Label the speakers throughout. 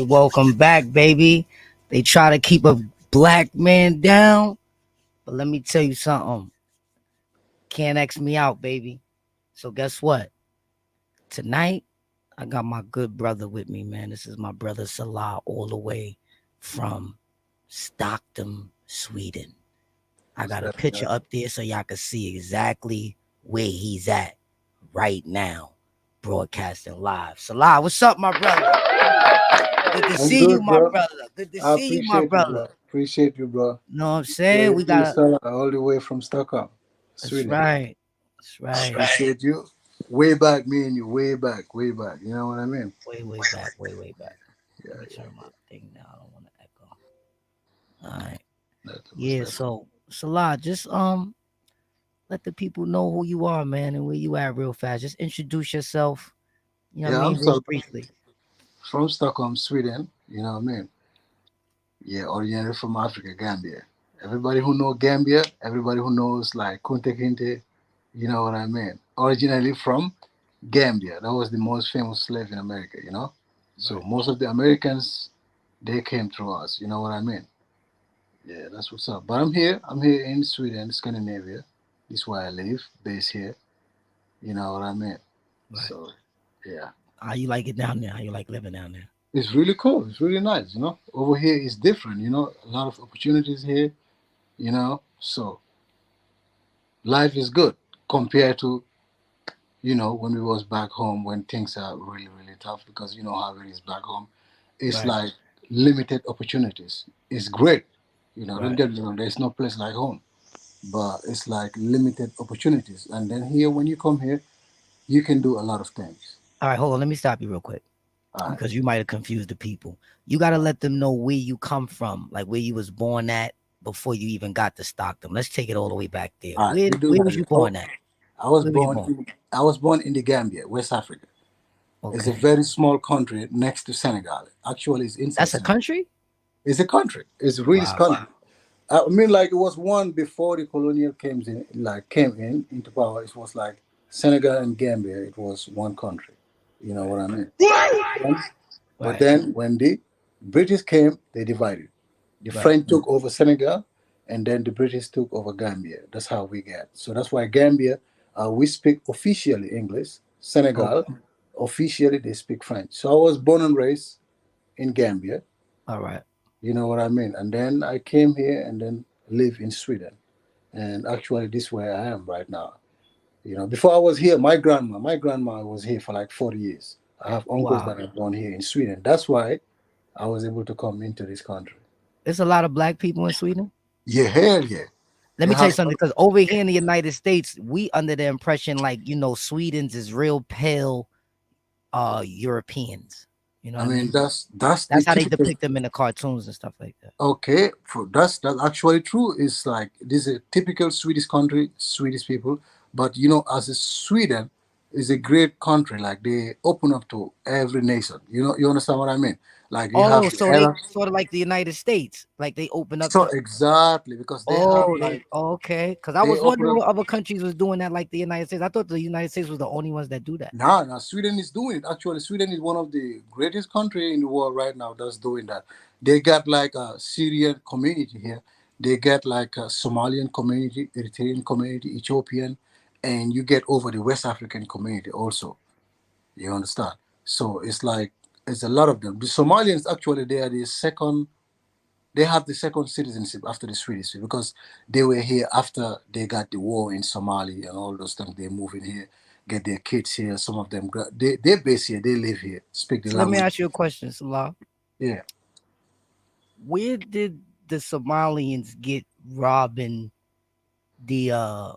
Speaker 1: welcome back, baby. They try to keep a black man down, but let me tell you something. Can't X me out, baby. So guess what? Tonight, I got my good brother with me, man. This is my brother Salah, all the way from Stockholm, Sweden. I got a picture up there so y'all can see exactly where he's at right now, broadcasting live. Salah, what's up, my brother? Good to see you, my brother. Good to see you, my brother.
Speaker 2: Appreciate you, bro.
Speaker 1: Know what I'm saying? We got
Speaker 2: all the way from Stockholm, Sweden.
Speaker 1: That's right.
Speaker 2: Appreciate you. Way back, me and you. Way back. You know what I mean?
Speaker 1: Way back.
Speaker 2: Yeah,
Speaker 1: Let me turn my thing down. I don't want to echo. All right. Yeah. So Salah, just let the people know who you are, man, and where you at real fast. Just introduce yourself. You know what I mean? Real briefly.
Speaker 2: From Stockholm, Sweden. You know what I mean? Yeah, originally from Africa, Gambia. Everybody who knows Gambia, everybody who knows like Kunte Kinte, you know what I mean? Originally from Gambia. That was the most famous slave in America, you know? So most of the Americans, they came through us, you know what I mean? Yeah, that's what's up. But I'm here in Sweden, Scandinavia. This is where I live, based here. You know what I mean? Right. So, yeah.
Speaker 1: How you like it down there? How you like living down there?
Speaker 2: It's really cool. It's really nice, you know. Over here is different, you know. A lot of opportunities here, you know. So life is good compared to, you know, when we was back home when things are really, really tough because you know how it is back home. It's like limited opportunities. It's great. You know, don't get me wrong, there's no place like home. But it's like limited opportunities. And then here when you come here, you can do a lot of things.
Speaker 1: All right, hold on. Let me stop you real quick. Because you might have confused the people. You got to let them know where you come from, like where you was born at before you even got to Stockholm. Let's take it all the way back there. Where was you born at?
Speaker 2: I was born in the Gambia, West Africa. Okay. It's a very small country next to Senegal. Actually, it's inside.
Speaker 1: That's a country?
Speaker 2: It's a country. It's a really country. Wow. I mean, like it was one before the colonial came in into power. It was like Senegal and Gambia. It was one country. You know what I mean? But then when the British came, they divided. The French took over Senegal, and then the British took over Gambia. That's how we get. So that's why Gambia, we speak officially English. Senegal, officially they speak French. So I was born and raised in Gambia.
Speaker 1: All right.
Speaker 2: You know what I mean? And then I came here and then live in Sweden. And actually, this is where I am right now. You know, before I was here, my grandma was here for like 40 years. I have uncles that are born here in Sweden. That's why I was able to come into this country.
Speaker 1: There's a lot of black people in Sweden?
Speaker 2: Yeah, hell yeah.
Speaker 1: Let me tell you something, because over here in the United States, we under the impression like, you know, Sweden's is real pale Europeans. You know,
Speaker 2: I mean, that's
Speaker 1: how they depict them in the cartoons and stuff like that.
Speaker 2: Okay, that's actually true. It's like this is a typical Swedish country, Swedish people. But you know, as a Sweden is a great country. Like they open up to every nation. You know, you understand what I mean? Like you have
Speaker 1: so they sort of like the United States, like they open up.
Speaker 2: So exactly because they have like
Speaker 1: okay. Because I was wondering what other countries was doing that, like the United States. I thought the United States was the only ones that do that.
Speaker 2: No, Sweden is doing it. Actually, Sweden is one of the greatest country in the world right now that's doing that. They got like a Syrian community here. They get like a Somalian community, Eritrean community, Ethiopian, and you get over the West African community also. You understand? So it's like it's a lot of them. The Somalians actually they have the second citizenship after the Swedish because they were here after they got the war in Somalia and all those things. They move in here, get their kids here. Some of them they're based here, they live here, speak the language.
Speaker 1: Let me ask you a question, Salah.
Speaker 2: Yeah.
Speaker 1: Where did the Somalians get robbing the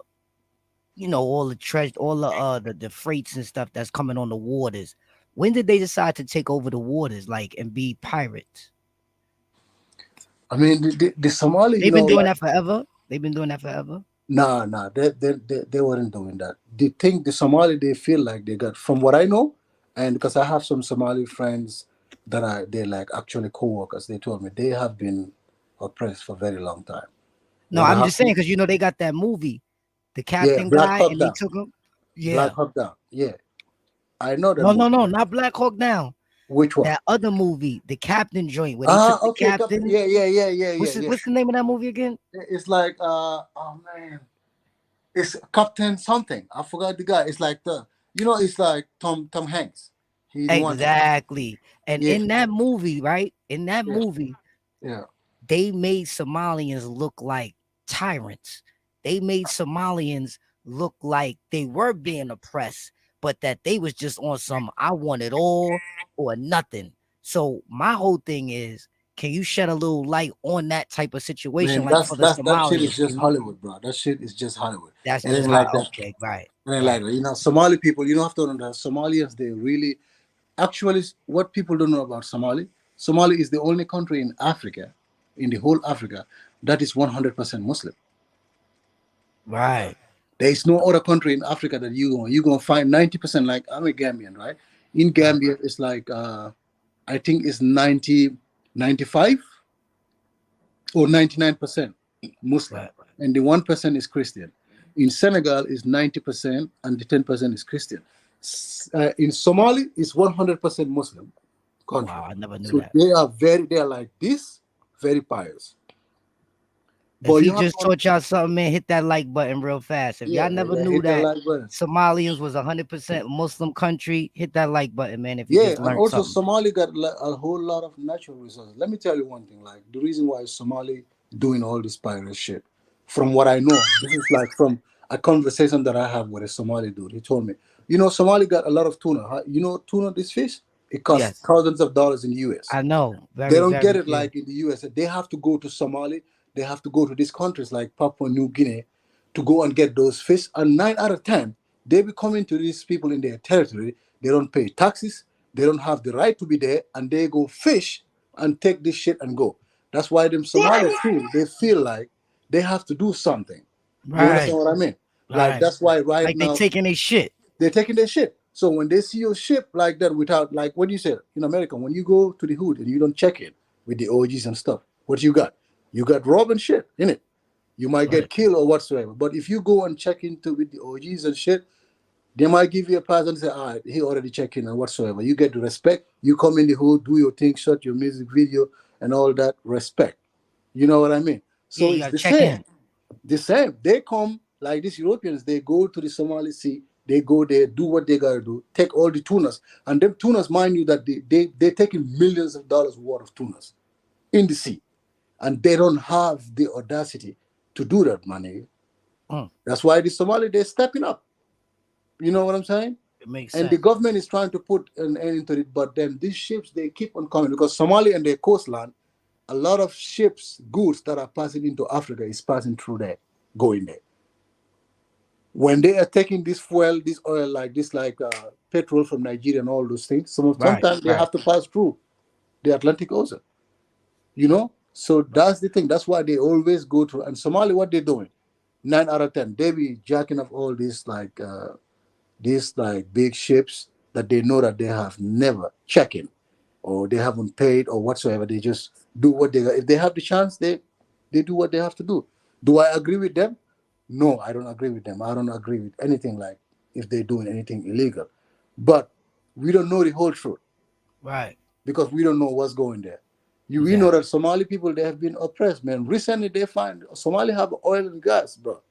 Speaker 1: you know, all the treasure, all the freights and stuff that's coming on the waters? When did they decide to take over the waters, like, and be pirates?
Speaker 2: I mean, the Somali.
Speaker 1: They've been doing that forever. They've been doing that forever.
Speaker 2: No, they weren't doing that. The Somali, they feel like they got, from what I know, and because I have some Somali friends that they're like actually co-workers, they told me they have been oppressed for a very long time.
Speaker 1: No, I'm just saying because you know they got that movie, the captain guy, and they took him.
Speaker 2: Yeah, Black Hawk Down. Yeah, I know that.
Speaker 1: No, not Black Hawk Down.
Speaker 2: Which one?
Speaker 1: That other movie, the Captain joint, where they took the
Speaker 2: Okay,
Speaker 1: captain.
Speaker 2: yeah, yeah, yeah, yeah, yeah, yeah.
Speaker 1: What's the name of that movie again?
Speaker 2: It's like oh man, it's Captain something. I forgot the guy. It's like it's like Tom Hanks. He the one.
Speaker 1: Exactly. And
Speaker 2: Yeah,
Speaker 1: in that movie, right? In that
Speaker 2: yeah,
Speaker 1: movie,
Speaker 2: yeah.
Speaker 1: they made Somalians look like tyrants. They made Somalians look like they were being oppressed, but that they was just on some I want it all or nothing. So my whole thing is, can you shed a little light on that type of situation,
Speaker 2: Man,
Speaker 1: like for the
Speaker 2: that shit is
Speaker 1: Somalians?
Speaker 2: just Hollywood, bro. That shit is just Hollywood.
Speaker 1: That's
Speaker 2: It
Speaker 1: just
Speaker 2: ain't like
Speaker 1: how.
Speaker 2: that.
Speaker 1: Okay, right,
Speaker 2: It ain't like
Speaker 1: right,
Speaker 2: that. Somali people. You don't have to understand. Somalians, they really actually what people don't know about Somali. Somali is the only country in Africa, in the whole Africa, that is 100% Muslim.
Speaker 1: right.
Speaker 2: There is no other country in Africa that you gonna find 90%. Like I'm a Gambian, right? In
Speaker 1: Right,
Speaker 2: Gambia, it's like I think it's 95 or 99% Muslim,
Speaker 1: right.
Speaker 2: and the 1% is Christian. In Senegal, is 90% and the 10% is Christian. In Somali, it's 100% Muslim country.
Speaker 1: Wow, I never knew
Speaker 2: So
Speaker 1: that.
Speaker 2: they are like this, very pious. But
Speaker 1: If he
Speaker 2: you have
Speaker 1: just
Speaker 2: to,
Speaker 1: taught y'all something, man, hit that like button real fast. If y'all
Speaker 2: yeah,
Speaker 1: never
Speaker 2: yeah,
Speaker 1: knew
Speaker 2: hit that
Speaker 1: that
Speaker 2: like button.
Speaker 1: Somalians was 100% Muslim country, hit that like button, man. If you
Speaker 2: Yeah,
Speaker 1: just
Speaker 2: and
Speaker 1: learned
Speaker 2: also
Speaker 1: something.
Speaker 2: Somali got a whole lot of natural resources. Let me tell you one thing, like the reason why Somali doing all this pirate shit, from what I know, this is like from a conversation that I have with a Somali dude. He told me, Somali got a lot of tuna. Huh? Tuna, this fish, it costs
Speaker 1: Yes,
Speaker 2: thousands of dollars in the US.
Speaker 1: I know.
Speaker 2: They
Speaker 1: Very,
Speaker 2: don't get
Speaker 1: very
Speaker 2: it
Speaker 1: few.
Speaker 2: like in the US. They have to go to Somali. They have to go to these countries like Papua New Guinea to go and get those fish. And 9 out of 10, they be coming to these people in their territory. They don't pay taxes. They don't have the right to be there, and they go fish and take this shit and go. That's why them Somalis too. They feel like they have to do something. You understand
Speaker 1: Right,
Speaker 2: what I mean? Like
Speaker 1: right.
Speaker 2: that's why right
Speaker 1: Like they
Speaker 2: now
Speaker 1: taking a shit.
Speaker 2: they're taking their shit. So when they see your ship like that without, like what you said in America, when you go to the hood and you don't check in with the OGs and stuff, what you got? You got rob and shit in it. You might get
Speaker 1: Right.
Speaker 2: killed or whatsoever. But if you go and check into with the OGs and shit, they might give you a pass and say, all right, he already checked in and whatsoever. You get the respect. You come in the hood, do your thing, shot your music video and all that respect. You know what I mean?
Speaker 1: Yeah,
Speaker 2: So
Speaker 1: you
Speaker 2: it's
Speaker 1: gotta
Speaker 2: the
Speaker 1: check
Speaker 2: same.
Speaker 1: in.
Speaker 2: The same. They come like these Europeans. They go to the Somali Sea. They go there, do what they gotta do, take all the tunas, and them tunas, mind you, that they taking millions of dollars worth of tunas in the sea, and they don't have the audacity to do that, money.
Speaker 1: Mm,
Speaker 2: That's why the Somali they're stepping up. You know what I'm saying?
Speaker 1: it makes
Speaker 2: And the
Speaker 1: sense.
Speaker 2: government is trying to put an end into it, but then these ships they keep on coming because Somalia and their coastline, a lot of ships, goods that are passing into Africa is passing through there, going there. When they are taking this fuel, this oil, like this, like petrol from Nigeria and all those things,
Speaker 1: Right,
Speaker 2: sometimes they
Speaker 1: right.
Speaker 2: have to pass through the Atlantic Ocean. So that's the thing. That's why they always go through. And Somalia, what they're doing, 9 out of 10, they be jacking up all these like big ships that they know that they have never checked in, or they haven't paid or whatsoever. They just do what they got. If they have the chance, they do what they have to do. Do I agree with them? No, I don't agree with them. I don't agree with anything like if they're doing anything illegal. But we don't know the whole truth
Speaker 1: Right.
Speaker 2: because we don't know what's going there. We know that
Speaker 1: Exactly.
Speaker 2: Somali people they have been oppressed, man. Recently they find Somali have oil and gas, bro.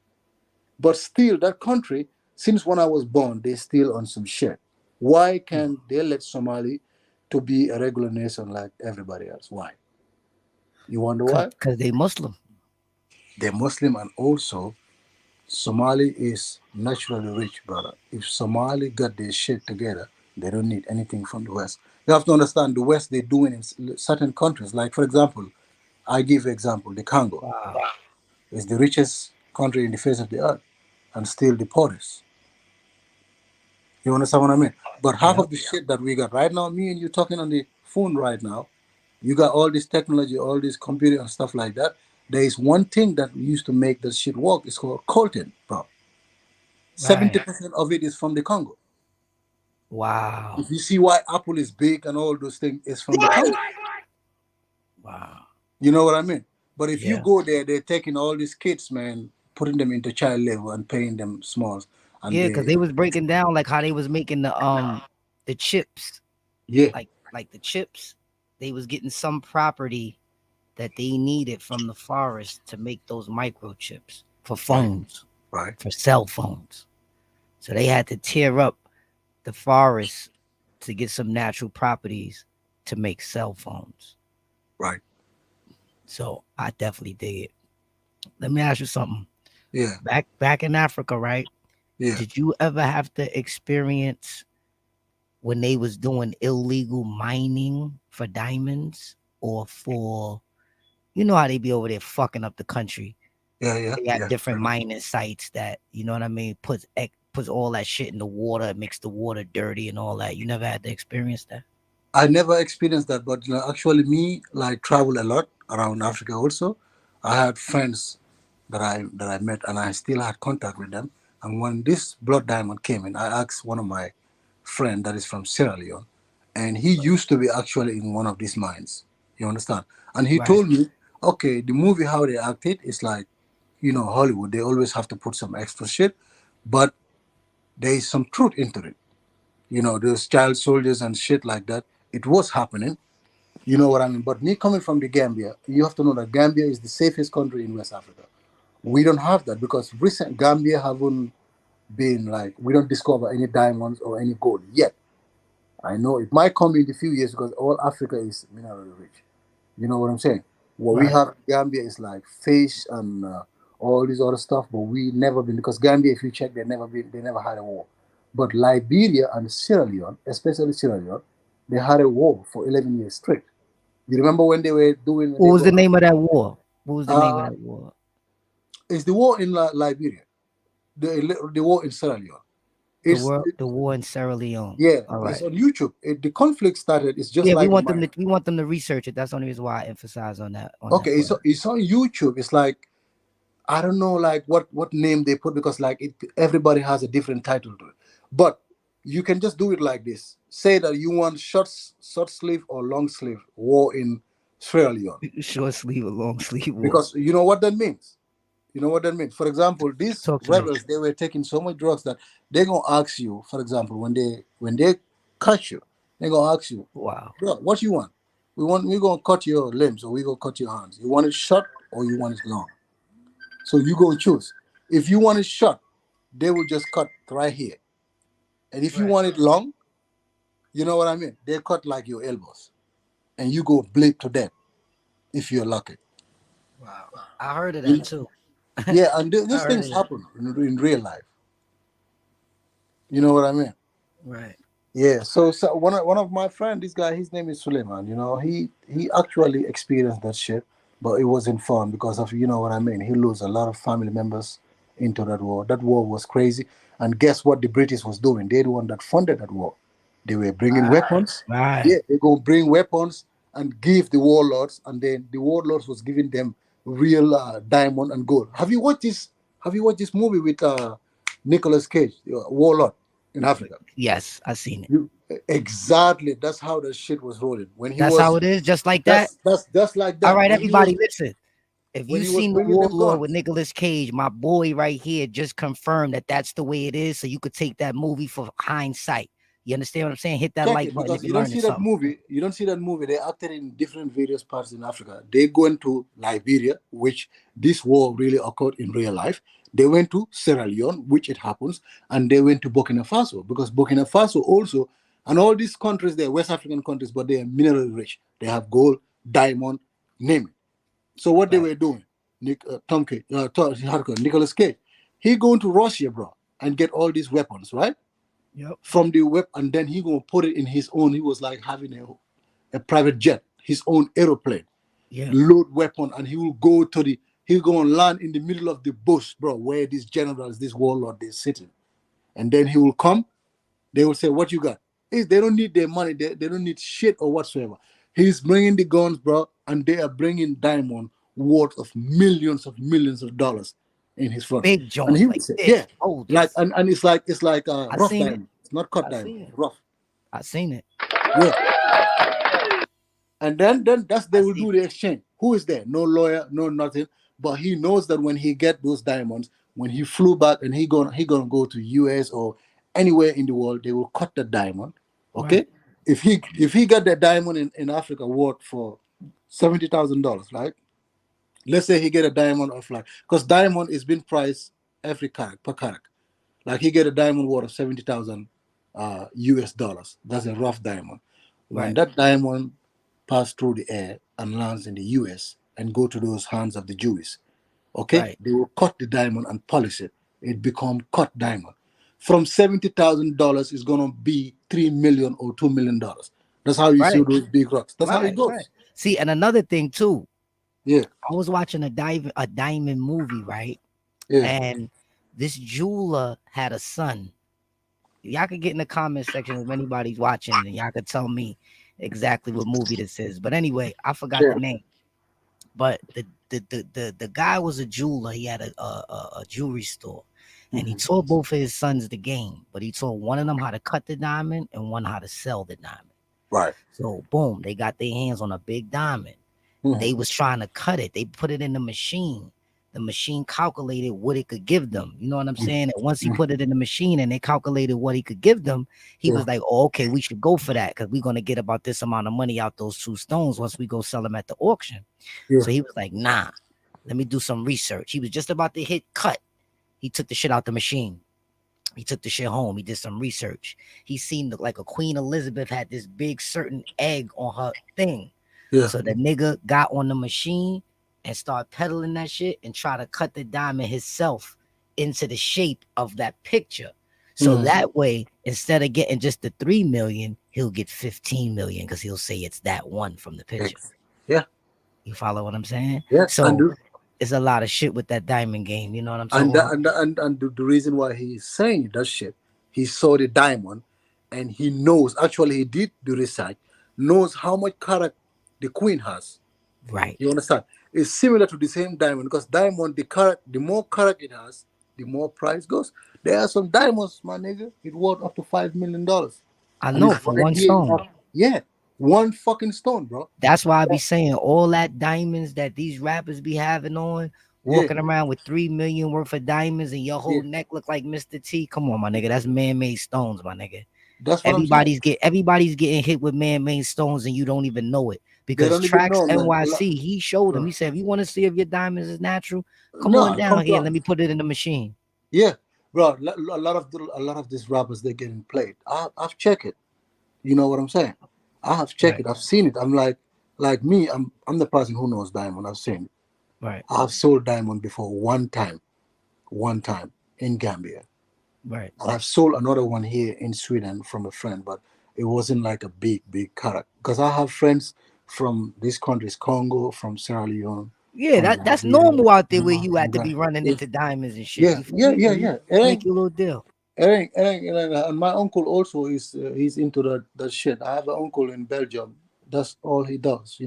Speaker 2: But still, that country, since when I was born, they still on some shit. Why can't they let Somali to be a regular nation like everybody else? Why? You wonder why?
Speaker 1: Cause they Muslim.
Speaker 2: They're Muslim, and also Somali is naturally rich, brother. If Somali got their shit together, they don't need anything from the West. You have to understand the West they're doing in certain countries. Like for example, I give you example, the Congo
Speaker 1: Wow.
Speaker 2: is the richest country in the face of the earth, and still the poorest. You understand what I mean? But half
Speaker 1: Yeah.
Speaker 2: of the shit that we got right now, me and you talking on the phone right now, you got all this technology, all this computer and stuff like that. There is one thing that we used to make this shit work. It's called coltan, bro.
Speaker 1: Right.
Speaker 2: 70% of it is from the Congo.
Speaker 1: Wow.
Speaker 2: If you see why Apple is big and all those things, it's from the Congo.
Speaker 1: Wow.
Speaker 2: You know what I mean? But if you
Speaker 1: Yeah.
Speaker 2: go there, they're taking all these kids, man, putting them into child labor and paying them smalls. And
Speaker 1: Yeah, because they was breaking down like how they was making the chips.
Speaker 2: yeah,
Speaker 1: Like like the chips, they was getting some property that they needed from the forest to make those microchips for
Speaker 2: Right.
Speaker 1: phones,
Speaker 2: Right.
Speaker 1: for cell phones. So they had to tear up the forest to get some natural properties to make cell phones.
Speaker 2: Right.
Speaker 1: So I definitely dig it. Let me ask you something.
Speaker 2: Yeah.
Speaker 1: Back in Africa, right?
Speaker 2: Yeah.
Speaker 1: Did you ever have to experience when they was doing illegal mining for diamonds or for, you know how they be over there fucking up the country?
Speaker 2: Yeah. Yeah.
Speaker 1: They got
Speaker 2: Yeah. I
Speaker 1: different
Speaker 2: know.
Speaker 1: mining sites that, you know what I mean, puts all that shit in the water, makes the water dirty and all that. You never had to experience that?
Speaker 2: I never experienced that, but actually, me like travel a lot around Africa. Also, I had friends that I met, and I still had contact with them. And when this blood diamond came in, I asked one of my friend that is from Sierra Leone, and he used to be actually in one of these mines. You understand? And he
Speaker 1: Right.
Speaker 2: told me, okay, the movie how they acted is like, Hollywood. They always have to put some extra shit, but there is some truth into it. Those child soldiers and shit like that. It was happening. You know what I mean? But me coming from the Gambia, you have to know that Gambia is the safest country in West Africa. We don't have that because recent Gambia haven't been like, we don't discover any diamonds or any gold yet. I know it might come in a few years because all Africa is mineral rich. You know what I'm saying? What we
Speaker 1: Right.
Speaker 2: have in Gambia is like fish and all this other stuff, but we never been, because Gambia, if you check, they never had a war. But Liberia and Sierra Leone, especially Sierra Leone, they had a war for 11 years straight. You remember when they were doing when
Speaker 1: What
Speaker 2: they
Speaker 1: was
Speaker 2: go?
Speaker 1: the name of that war? What was the name of
Speaker 2: Uh,
Speaker 1: that war?
Speaker 2: it's the war in Liberia, the war in Sierra Leone. It's
Speaker 1: The war in Sierra Leone.
Speaker 2: Yeah,
Speaker 1: All
Speaker 2: it's
Speaker 1: right.
Speaker 2: on YouTube. The conflict started. It's just
Speaker 1: Yeah,
Speaker 2: like the mine.
Speaker 1: we want them to research it. That's the only reason why I emphasize on that
Speaker 2: Okay, it's
Speaker 1: word.
Speaker 2: it's on YouTube. It's like, I don't know, like what name they put, because like everybody has a different title to it. But you can just do it like this. Say that you want short sleeve or long sleeve war in Sierra Leone,
Speaker 1: Short sleeve or long sleeve war.
Speaker 2: because you know what that means. You know what that means. For example, these
Speaker 1: Talk to me.
Speaker 2: rebels, they were taking so much drugs that they're gonna ask you. For example, when they catch you, they're gonna ask you,
Speaker 1: Wow.
Speaker 2: bro, what you want? We're gonna cut your limbs or we're gonna cut your hands. You want it short or you want it long? So you go choose. If you want it short, they will just cut right here. And if you
Speaker 1: Right.
Speaker 2: want it long, you know what I mean? They cut like your elbows. And you go bleed to death if you're lucky.
Speaker 1: Wow. I heard of that
Speaker 2: You-
Speaker 1: too.
Speaker 2: yeah, and
Speaker 1: I
Speaker 2: these
Speaker 1: heard
Speaker 2: things
Speaker 1: of that.
Speaker 2: happen in real life. You know what I mean?
Speaker 1: Right.
Speaker 2: Yeah, so one of my friend, this guy, his name is Suleiman. He actually experienced that shit, but it wasn't fun because of, you know what I mean. He lose a lot of family members into that war. That war was crazy, and guess what? The British was doing. They're the one that funded that war. They were bringing
Speaker 1: Right.
Speaker 2: weapons.
Speaker 1: Right.
Speaker 2: Yeah, they go bring weapons and give the warlords, and then the warlords was giving them real diamond and gold. Have you watched this? Have you watched this movie with Nicolas Cage, Warlord in Africa?
Speaker 1: Yes, I seen it.
Speaker 2: You exactly. That's how the shit was rolling when he
Speaker 1: That's how
Speaker 2: was.
Speaker 1: it is, just like that.
Speaker 2: That's just like
Speaker 1: All
Speaker 2: that
Speaker 1: right,
Speaker 2: when he was
Speaker 1: everybody, listen. If
Speaker 2: when
Speaker 1: you
Speaker 2: he was
Speaker 1: seen the
Speaker 2: bringing them
Speaker 1: Warlord with
Speaker 2: guns.
Speaker 1: Nicolas Cage, my boy right here just confirmed that that's the way it is. So you could take that movie for hindsight. You understand what I'm saying? Hit that
Speaker 2: Check
Speaker 1: like
Speaker 2: it,
Speaker 1: button if
Speaker 2: because
Speaker 1: you're
Speaker 2: you don't
Speaker 1: learning
Speaker 2: see that
Speaker 1: something.
Speaker 2: movie. You don't see that movie. They acted in different various parts in Africa. They go into Liberia, which this war really occurred in real life. They went to Sierra Leone, which it happens, and they went to Burkina Faso, because Burkina Faso also, and all these countries, they're West African countries, but they are mineral rich. They have gold, diamond, name it. So what they
Speaker 1: Right.
Speaker 2: were doing, Nicholas Cage, he going to Russia, bro, and get all these weapons, right?
Speaker 1: Yep.
Speaker 2: From the web, and then he gonna put it in his own. He was like having a private jet, his own aeroplane,
Speaker 1: Yeah.
Speaker 2: load weapon, and he will go to the. He gonna land in the middle of the bush, bro, where these generals, this warlord, they're sitting, and then he will come. They will say, "What you got?" They don't need their money. They don't need shit or whatsoever. He's bringing the guns, bro, and they are bringing diamond worth of millions of dollars in his front.
Speaker 1: Big
Speaker 2: And he
Speaker 1: joint
Speaker 2: would
Speaker 1: like
Speaker 2: say, "Yeah,
Speaker 1: this. Oh,
Speaker 2: like
Speaker 1: this.
Speaker 2: and it's like
Speaker 1: I
Speaker 2: rough
Speaker 1: seen it.
Speaker 2: diamond. It's not cut
Speaker 1: I
Speaker 2: diamond.
Speaker 1: seen it.
Speaker 2: It's rough."
Speaker 1: I seen it.
Speaker 2: Yeah. And then that's they
Speaker 1: I
Speaker 2: will
Speaker 1: seen
Speaker 2: do
Speaker 1: it.
Speaker 2: the exchange. Who is there? No lawyer, no nothing. But he knows that when he get those diamonds, when he flew back and he gonna go to US or anywhere in the world, they will cut the diamond.
Speaker 1: Right.
Speaker 2: Okay? if he got that diamond in Africa worth for $70,000, right? Let's say he get a diamond of like, because diamond is been priced every carat per carat. Like he get a diamond worth of 70,000 US dollars. That's a rough diamond. When
Speaker 1: Right.
Speaker 2: that diamond pass through the air and lands in the US and go to those hands of the Jews, okay,
Speaker 1: Right.
Speaker 2: they will cut the diamond and polish it. It become cut diamond. From $70,000 is gonna be 3 million or $2 million. That's how you see
Speaker 1: Right.
Speaker 2: those big rocks. That's how it
Speaker 1: Right. Right.
Speaker 2: goes.
Speaker 1: See, and another thing too,
Speaker 2: Yeah,
Speaker 1: I was watching a diamond movie, right?
Speaker 2: yeah,
Speaker 1: And this jeweler had a son. Y'all could get in the comment section if anybody's watching, and y'all could tell me exactly what movie this is. But anyway, I forgot
Speaker 2: yeah.
Speaker 1: the name. But the guy was a jeweler. He had a jewelry store, and he
Speaker 2: Hmm.
Speaker 1: taught both of his sons the game. But he taught one of them how to cut the diamond and one how to sell the diamond.
Speaker 2: Right.
Speaker 1: So boom, they got their hands on a big diamond.
Speaker 2: Hmm.
Speaker 1: They was trying to cut it. They put it in the machine. The machine calculated what it could give them. You know what I'm saying? And once he put it in the machine and they calculated what he could give them, he
Speaker 2: Yeah,
Speaker 1: was like, oh, okay, we should go for that because we're gonna get about this amount of money out those two stones once we go sell them at the auction.
Speaker 2: yeah,
Speaker 1: So he was like, nah, let me do some research. He was just about to hit cut. He took the shit out the machine. He took the shit home. He did some research. He seen like a Queen Elizabeth had this big certain egg on her thing.
Speaker 2: yeah.
Speaker 1: So the nigga got on the machine and started peddling that shit and try to cut the diamond himself into the shape of that picture. So
Speaker 2: Hmm.
Speaker 1: that way, instead of getting just the 3 million, he'll get 15 million because he'll say it's that one from the picture.
Speaker 2: Yeah,
Speaker 1: You follow what I'm saying?
Speaker 2: yeah.
Speaker 1: So it's a lot of shit with that diamond game. You know what I'm talking about?
Speaker 2: And the reason why he's saying that shit, he saw the diamond, and he knows. Actually, he did the research. Knows how much carat the queen has.
Speaker 1: Right.
Speaker 2: You understand? It's similar to the same diamond because diamond, the carat, the more carat it has, the more price goes. There are some diamonds, my nigga, it worth up to $5 million,
Speaker 1: I
Speaker 2: and
Speaker 1: know
Speaker 2: it's
Speaker 1: for
Speaker 2: right
Speaker 1: one
Speaker 2: here in
Speaker 1: stone.
Speaker 2: Africa. Yeah, one fucking stone, bro.
Speaker 1: That's why I be saying all that diamonds that these rappers be having on,
Speaker 2: Yeah,
Speaker 1: walking around with 3 million worth of diamonds and your
Speaker 2: yeah.
Speaker 1: whole neck look like Mr. T. Come on, my nigga. That's man-made stones, my nigga.
Speaker 2: That's what I'm saying.
Speaker 1: Everybody's getting hit with man-made stones and you don't even know it.
Speaker 2: They
Speaker 1: Because
Speaker 2: don't even
Speaker 1: Tracks
Speaker 2: know, man.
Speaker 1: NYC, he showed him.
Speaker 2: Uh,
Speaker 1: He said, if you want to see if your diamonds is natural, come on
Speaker 2: no,
Speaker 1: down
Speaker 2: come
Speaker 1: here.
Speaker 2: to
Speaker 1: Let me put it in the machine.
Speaker 2: Yeah, bro. A lot of these rappers they getting played. I've checked it. You know what I'm saying? I have checked
Speaker 1: Right,
Speaker 2: it. I've seen it. I'm like me. I'm the person who knows diamond. I've seen it.
Speaker 1: right,
Speaker 2: I've sold diamond before one time in Gambia,
Speaker 1: right.
Speaker 2: and I've sold another one here in Sweden from a friend, but it wasn't like a big carat because I have friends from these countries, Congo, from Sierra Leone,
Speaker 1: Yeah,
Speaker 2: from
Speaker 1: that's
Speaker 2: Liberia,
Speaker 1: normal out there where
Speaker 2: Ghana,
Speaker 1: you had to
Speaker 2: Uganda.
Speaker 1: be running
Speaker 2: It-
Speaker 1: into diamonds and shit.
Speaker 2: yeah,
Speaker 1: You feel
Speaker 2: yeah,
Speaker 1: me?
Speaker 2: yeah,
Speaker 1: So you
Speaker 2: yeah. It
Speaker 1: make
Speaker 2: ain't
Speaker 1: your little deal.
Speaker 2: And my uncle also is he's into that shit. I have an uncle in Belgium. That's all he does.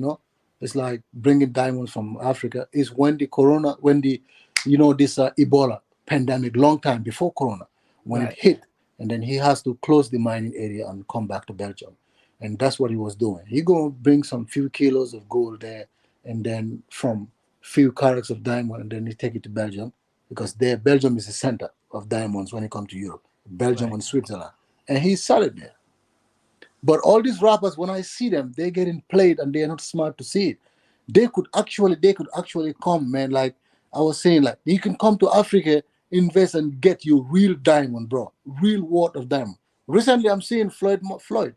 Speaker 2: It's like bringing diamonds from Africa. Is when the corona, when the, this Ebola pandemic, long time before corona, when it
Speaker 1: Right.
Speaker 2: hit, and then he has to close the mining area and come back to Belgium, and that's what he was doing. He gonna bring some few kilos of gold there, and then from few carats of diamond, and then he take it to Belgium because there Belgium is the center of diamonds when it comes to Europe, Belgium
Speaker 1: Right.
Speaker 2: and Switzerland, and he sell it there. But all these rappers, when I see them, they're getting played and they're not smart to see it. They could actually come, man. Like I was saying, like you can come to Africa, invest and get you real diamond, bro. Real worth of diamond. Recently, I'm seeing Floyd.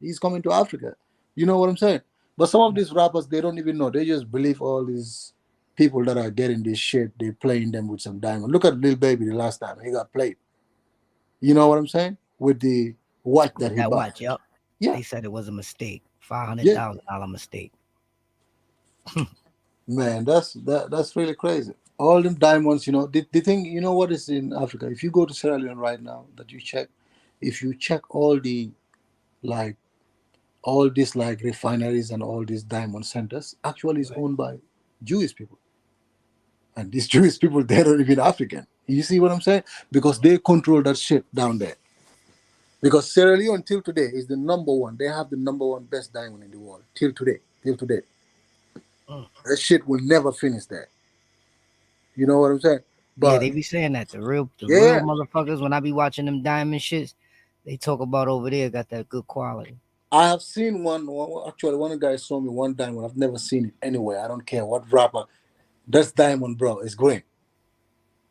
Speaker 2: He's coming to Africa. You know what I'm saying? But some of these rappers, they don't even know. They just believe all these people that are getting this shit. They playing them with some diamond. Look at Lil Baby the last time he got played. You know what I'm saying? With the watch that
Speaker 1: With
Speaker 2: he
Speaker 1: that
Speaker 2: bought.
Speaker 1: watch, yep.
Speaker 2: Yeah,
Speaker 1: They said it was a mistake. Five hundred
Speaker 2: yeah.
Speaker 1: thousand dollar mistake.
Speaker 2: Man, that's really crazy. All them diamonds, the thing, you know what is in Africa? If you go to Sierra Leone right now, that you check, if you check like all these like refineries and all these diamond centers, actually is
Speaker 1: Right.
Speaker 2: owned by Jewish people, and these Jewish people they're not even African. You see what I'm saying? Because
Speaker 1: Mhm.
Speaker 2: they control that shit down there. Because Sierra Leone till today is the number one. They have the number one best diamond in the world till today. Till today,
Speaker 1: Mm.
Speaker 2: that shit will never finish there. You know what I'm saying?
Speaker 1: Yeah,
Speaker 2: But
Speaker 1: they be saying that the real
Speaker 2: yeah,
Speaker 1: motherfuckers when I be watching them diamond shits, they talk about over there got that good quality.
Speaker 2: I have seen actually, one guy saw me one diamond. I've never seen it anywhere. I don't care what rapper. That's diamond, bro. It's green.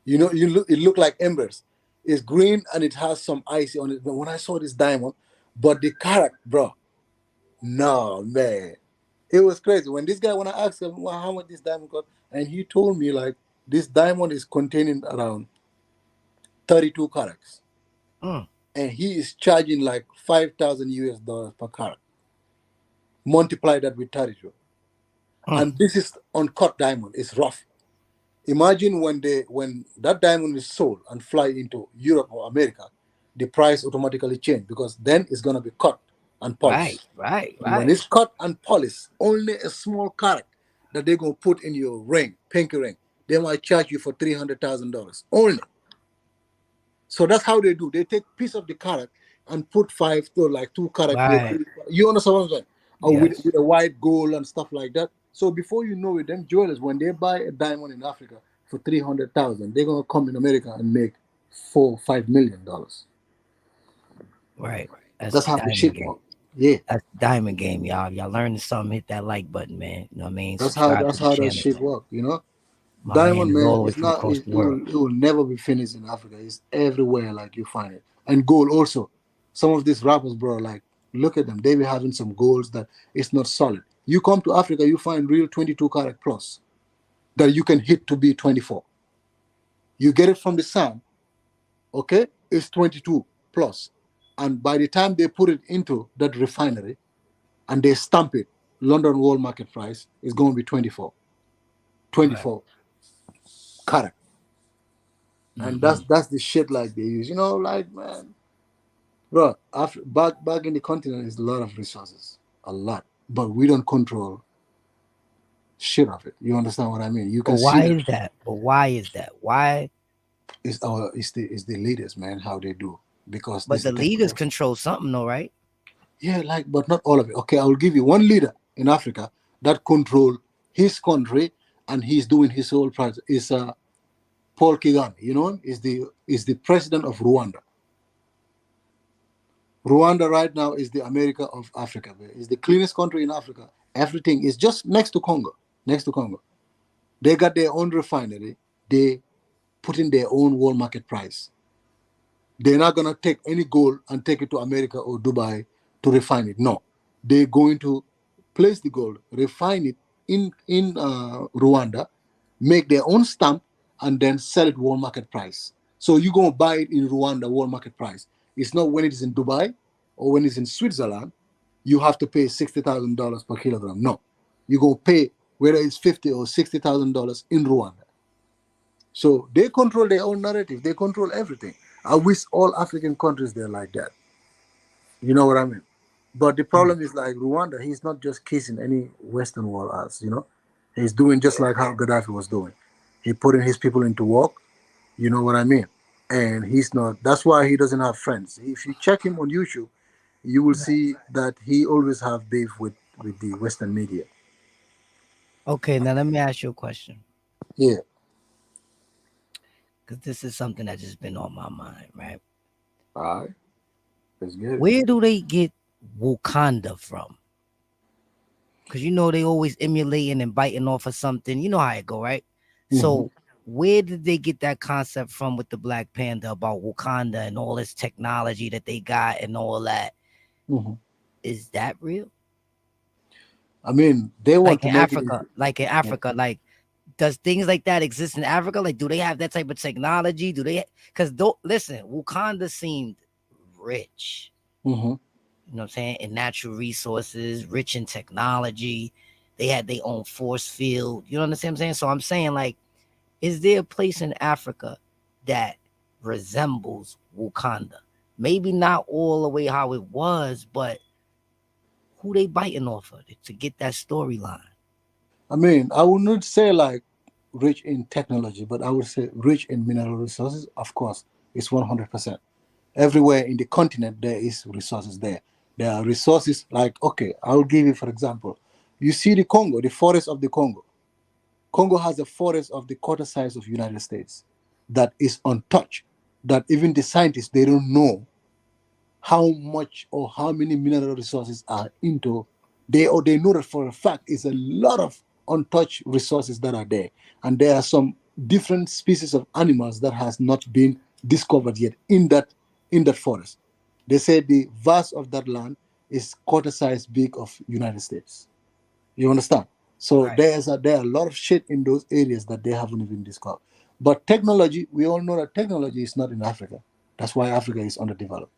Speaker 2: You know, it look like embers. It's green and it has some icy on it. But when I saw this diamond, but the carat, bro, no man, it was crazy. When this guy, when I asked him, well, how much this diamond cost, and he told me like this diamond is containing around 32 carats,
Speaker 1: Mm,
Speaker 2: and he is charging like 5,000 US dollars per carat. Multiply that with 32,
Speaker 1: mm.
Speaker 2: and this is uncut diamond. It's rough. Imagine when that diamond is sold and fly into Europe or America, the price automatically change because then it's gonna be cut and
Speaker 1: Right,
Speaker 2: polished.
Speaker 1: right,
Speaker 2: And when
Speaker 1: right.
Speaker 2: it's cut and polished, only a small carat that they're gonna put in your ring, pinky ring, they might charge you for $300,000 only. So that's how they do. They take piece of the carat and put five to like 2 carat here.
Speaker 1: Right.
Speaker 2: You understand what I'm saying?
Speaker 1: Yes.
Speaker 2: With a white gold and stuff like that. So before you know it, them jewelers when they buy a diamond in Africa for 300,000, they're gonna come in America and make $4 5 million.
Speaker 1: Right. That's
Speaker 2: That's
Speaker 1: the
Speaker 2: how the
Speaker 1: diamond
Speaker 2: shit
Speaker 1: game.
Speaker 2: work. Yeah,
Speaker 1: That's the diamond game, y'all. Y'all learning something, hit that like button, man. You know what I mean?
Speaker 2: that's how
Speaker 1: Subscribe to
Speaker 2: that's
Speaker 1: the
Speaker 2: how that
Speaker 1: channel.
Speaker 2: shit work. You know.
Speaker 1: My man
Speaker 2: Diamond
Speaker 1: is all
Speaker 2: man,
Speaker 1: the way
Speaker 2: it's
Speaker 1: from
Speaker 2: not.
Speaker 1: across the world.
Speaker 2: It will never be finished in Africa. It's everywhere. Like you find it, and gold also. Some of these rappers, bro, like look at them. They be having some golds that it's not solid. You come to Africa, you find real 22 karat plus that you can hit to be 24. You get it from the sand, okay? It's 22 plus, and by the time they put it into that refinery and they stamp it, London world market price is going to be 24,
Speaker 1: Right.
Speaker 2: 24 karat. And
Speaker 1: Hmm.
Speaker 2: that's the shit like they use. You know, like man, bro. After back in the continent is a lot of resources, a lot, but we don't control shit of it. You understand what I mean? You
Speaker 1: But
Speaker 2: can see
Speaker 1: why
Speaker 2: that
Speaker 1: is that? But why is that? Why?
Speaker 2: it's the leaders, man, how they do because
Speaker 1: But
Speaker 2: this
Speaker 1: the
Speaker 2: the thing.
Speaker 1: leaders control something, though, right?
Speaker 2: Yeah, like but not all of it. Okay, I will give you one leader in Africa that control his country and he's doing his whole project is Paul Kagame. You know him? Is the president of Rwanda. Rwanda right now is the America of Africa. It's the cleanest country in Africa. Everything is just next to Congo. Next to Congo. They got their own refinery. They put in their own world market price. They're not gonna take any gold and take it to America or Dubai to refine it. No, they're going to place the gold, refine it in Rwanda, make their own stamp, and then sell it world market price. So you're gonna buy it in Rwanda world market price. It's not when it is in Dubai or when it's in Switzerland. You have to pay $60,000 per kilogram. No, you're gonna pay whether it's 50 or $60,000 in Rwanda. So they control their own narrative. They control everything. I wish all African countries they're like that. You know what I mean? But the
Speaker 1: Mm.
Speaker 2: problem is like Rwanda, he's not just kissing any Western world ass, you know? He's doing just like how Gaddafi was doing. He putting his people into work, you know what I mean? And he's not that's why he doesn't have friends. If you check him on YouTube, you will see that he always have beef with the Western media.
Speaker 1: Okay, now let me ask you a question,
Speaker 2: Yeah.
Speaker 1: because this is something that just been on my mind, right?
Speaker 2: All right. Let's get it.
Speaker 1: Where do they get Wakanda from? Because you know they always emulating and biting off of something. You know how it go, right?
Speaker 2: Mm-hmm.
Speaker 1: So where did they get that concept from with the Black Panther about Wakanda and all this technology that they got and all that?
Speaker 2: Mm-hmm.
Speaker 1: Is that real?
Speaker 2: I mean, they want
Speaker 1: Like
Speaker 2: to
Speaker 1: in
Speaker 2: make it
Speaker 1: Africa,
Speaker 2: into,
Speaker 1: like in Africa, like does things like that exist in Africa? Like, do they have that type of technology? Do they? Because listen, Wakanda seemed rich.
Speaker 2: mm-hmm.
Speaker 1: You know what I'm saying? In natural resources, rich in technology. They had their own force field. You know what I'm saying? So I'm saying, like, is there a place in Africa that resembles Wakanda? Maybe not all the way how it was, but who they biting off of to get that storyline?
Speaker 2: I mean, I would not say like rich in technology, but I would say rich in mineral resources. Of course, it's 100%. Everywhere in the continent, there is resources there. There are resources like, okay, I'll give you, for example, you see the Congo, the forest of the Congo. Congo has a forest of the quarter size of United States that is untouched, that even the scientists, they don't know how much or how many mineral resources are into they, or they know that for a fact is a lot of untouched resources that are there, and there are some different species of animals that has not been discovered yet in that forest. They say the vast of that land is quarter size big of United States. You understand? So
Speaker 1: Right.
Speaker 2: there are a lot of shit in those areas that they haven't even discovered. But technology, we all know that technology is not in Africa. That's why Africa is underdeveloped.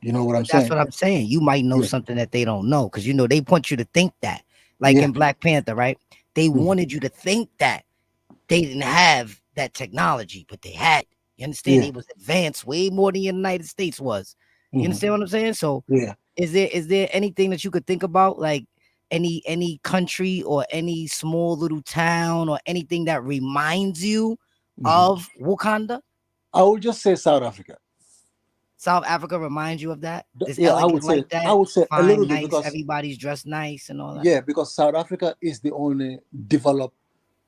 Speaker 2: You know what I'm
Speaker 1: But that's
Speaker 2: saying?
Speaker 1: what I'm saying. You might know
Speaker 2: Yeah,
Speaker 1: something that they don't know because they want you to think that. Like
Speaker 2: yeah,
Speaker 1: in Black Panther, right? They
Speaker 2: mhm,
Speaker 1: wanted you to think that they didn't have that technology, but they had. You understand?
Speaker 2: yeah,
Speaker 1: They was advanced way more than the United States was. You
Speaker 2: mhm,
Speaker 1: understand what I'm saying? So
Speaker 2: yeah.
Speaker 1: is there anything that you could think about, like any country or any small little town or anything that reminds you
Speaker 2: Mhm.
Speaker 1: of Wakanda?
Speaker 2: I would just say South Africa.
Speaker 1: South Africa reminds you of that? It's
Speaker 2: Yeah,
Speaker 1: elegant like
Speaker 2: I
Speaker 1: that,
Speaker 2: would say a little
Speaker 1: fine,
Speaker 2: bit
Speaker 1: nice,
Speaker 2: because
Speaker 1: everybody's dressed nice and all that.
Speaker 2: yeah, because South Africa is the only developed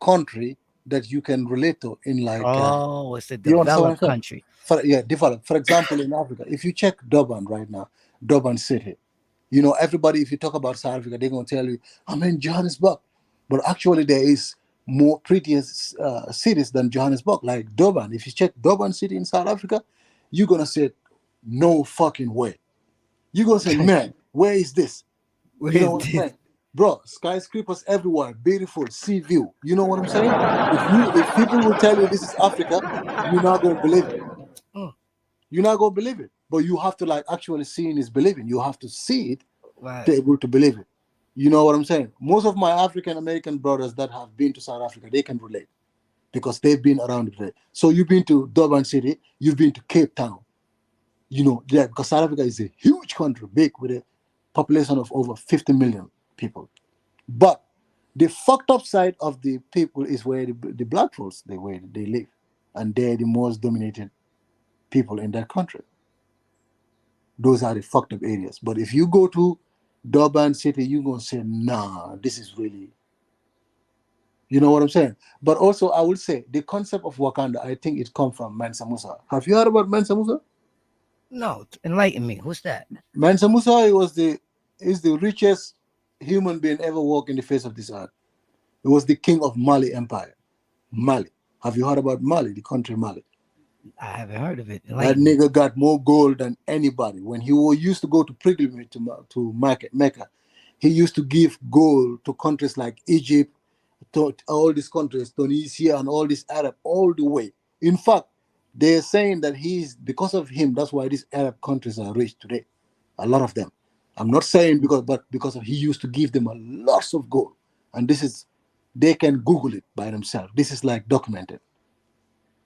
Speaker 2: country that you can relate to in like
Speaker 1: Oh, it's a
Speaker 2: you understand what I'm
Speaker 1: developed
Speaker 2: saying?
Speaker 1: country.
Speaker 2: For yeah, developed. For example, in Africa, if you check Durban right now, Durban City, you know, everybody, if you talk about South Africa, they're going to tell you, I'm in Johannesburg. But actually, there is more prettiest cities than Johannesburg, like Durban. If you check Durban City in South Africa, you're going to say, no fucking way. You're going to say, man, where is this?
Speaker 1: What
Speaker 2: You know
Speaker 1: is
Speaker 2: what I'm
Speaker 1: this?
Speaker 2: saying? Bro, skyscrapers everywhere, beautiful, sea view. You know what I'm saying? If people will tell you this is Africa, you're not going to believe it.
Speaker 1: Mm,
Speaker 2: You're not gonna believe it. But you have to like actually seeing is believing. You have to see it to
Speaker 1: right.
Speaker 2: able to believe it. You know what I'm saying? Most of my African American brothers that have been to South Africa, they can relate because they've been around it. So you've been to Durban City, you've been to Cape Town. You know, yeah, because South Africa is a huge country, big with a population of over 50 million people. But the fucked up side of the people is where the black folks they where they live, and they're the most dominated people in that country. Those are the fucked up areas. But if you go to Durban City, you're gonna say, nah, this is really, you know what I'm saying? But also, I would say the concept of Wakanda, I think it comes from Mansa Musa. Have you heard about Mansa Musa?
Speaker 1: No, enlighten me. What's that?
Speaker 2: Mansa Musa is the richest human being ever walked in the face of this earth. He was the king of Mali Empire. Mali. Have you heard about Mali, the country Mali?
Speaker 1: I haven't heard of it.
Speaker 2: That
Speaker 1: Enlighten me.
Speaker 2: nigga got more gold than anybody. When used to go to pilgrimage to Mecca, he used to give gold to countries like Egypt, to all these countries, Tunisia, and all this Arab, all the way. In fact, they're saying that he's because of him. That's why these Arab countries are rich today. A lot of them. I'm not saying but because of he used to give them a lots of gold, and this is they can Google it by themselves. This is like documented.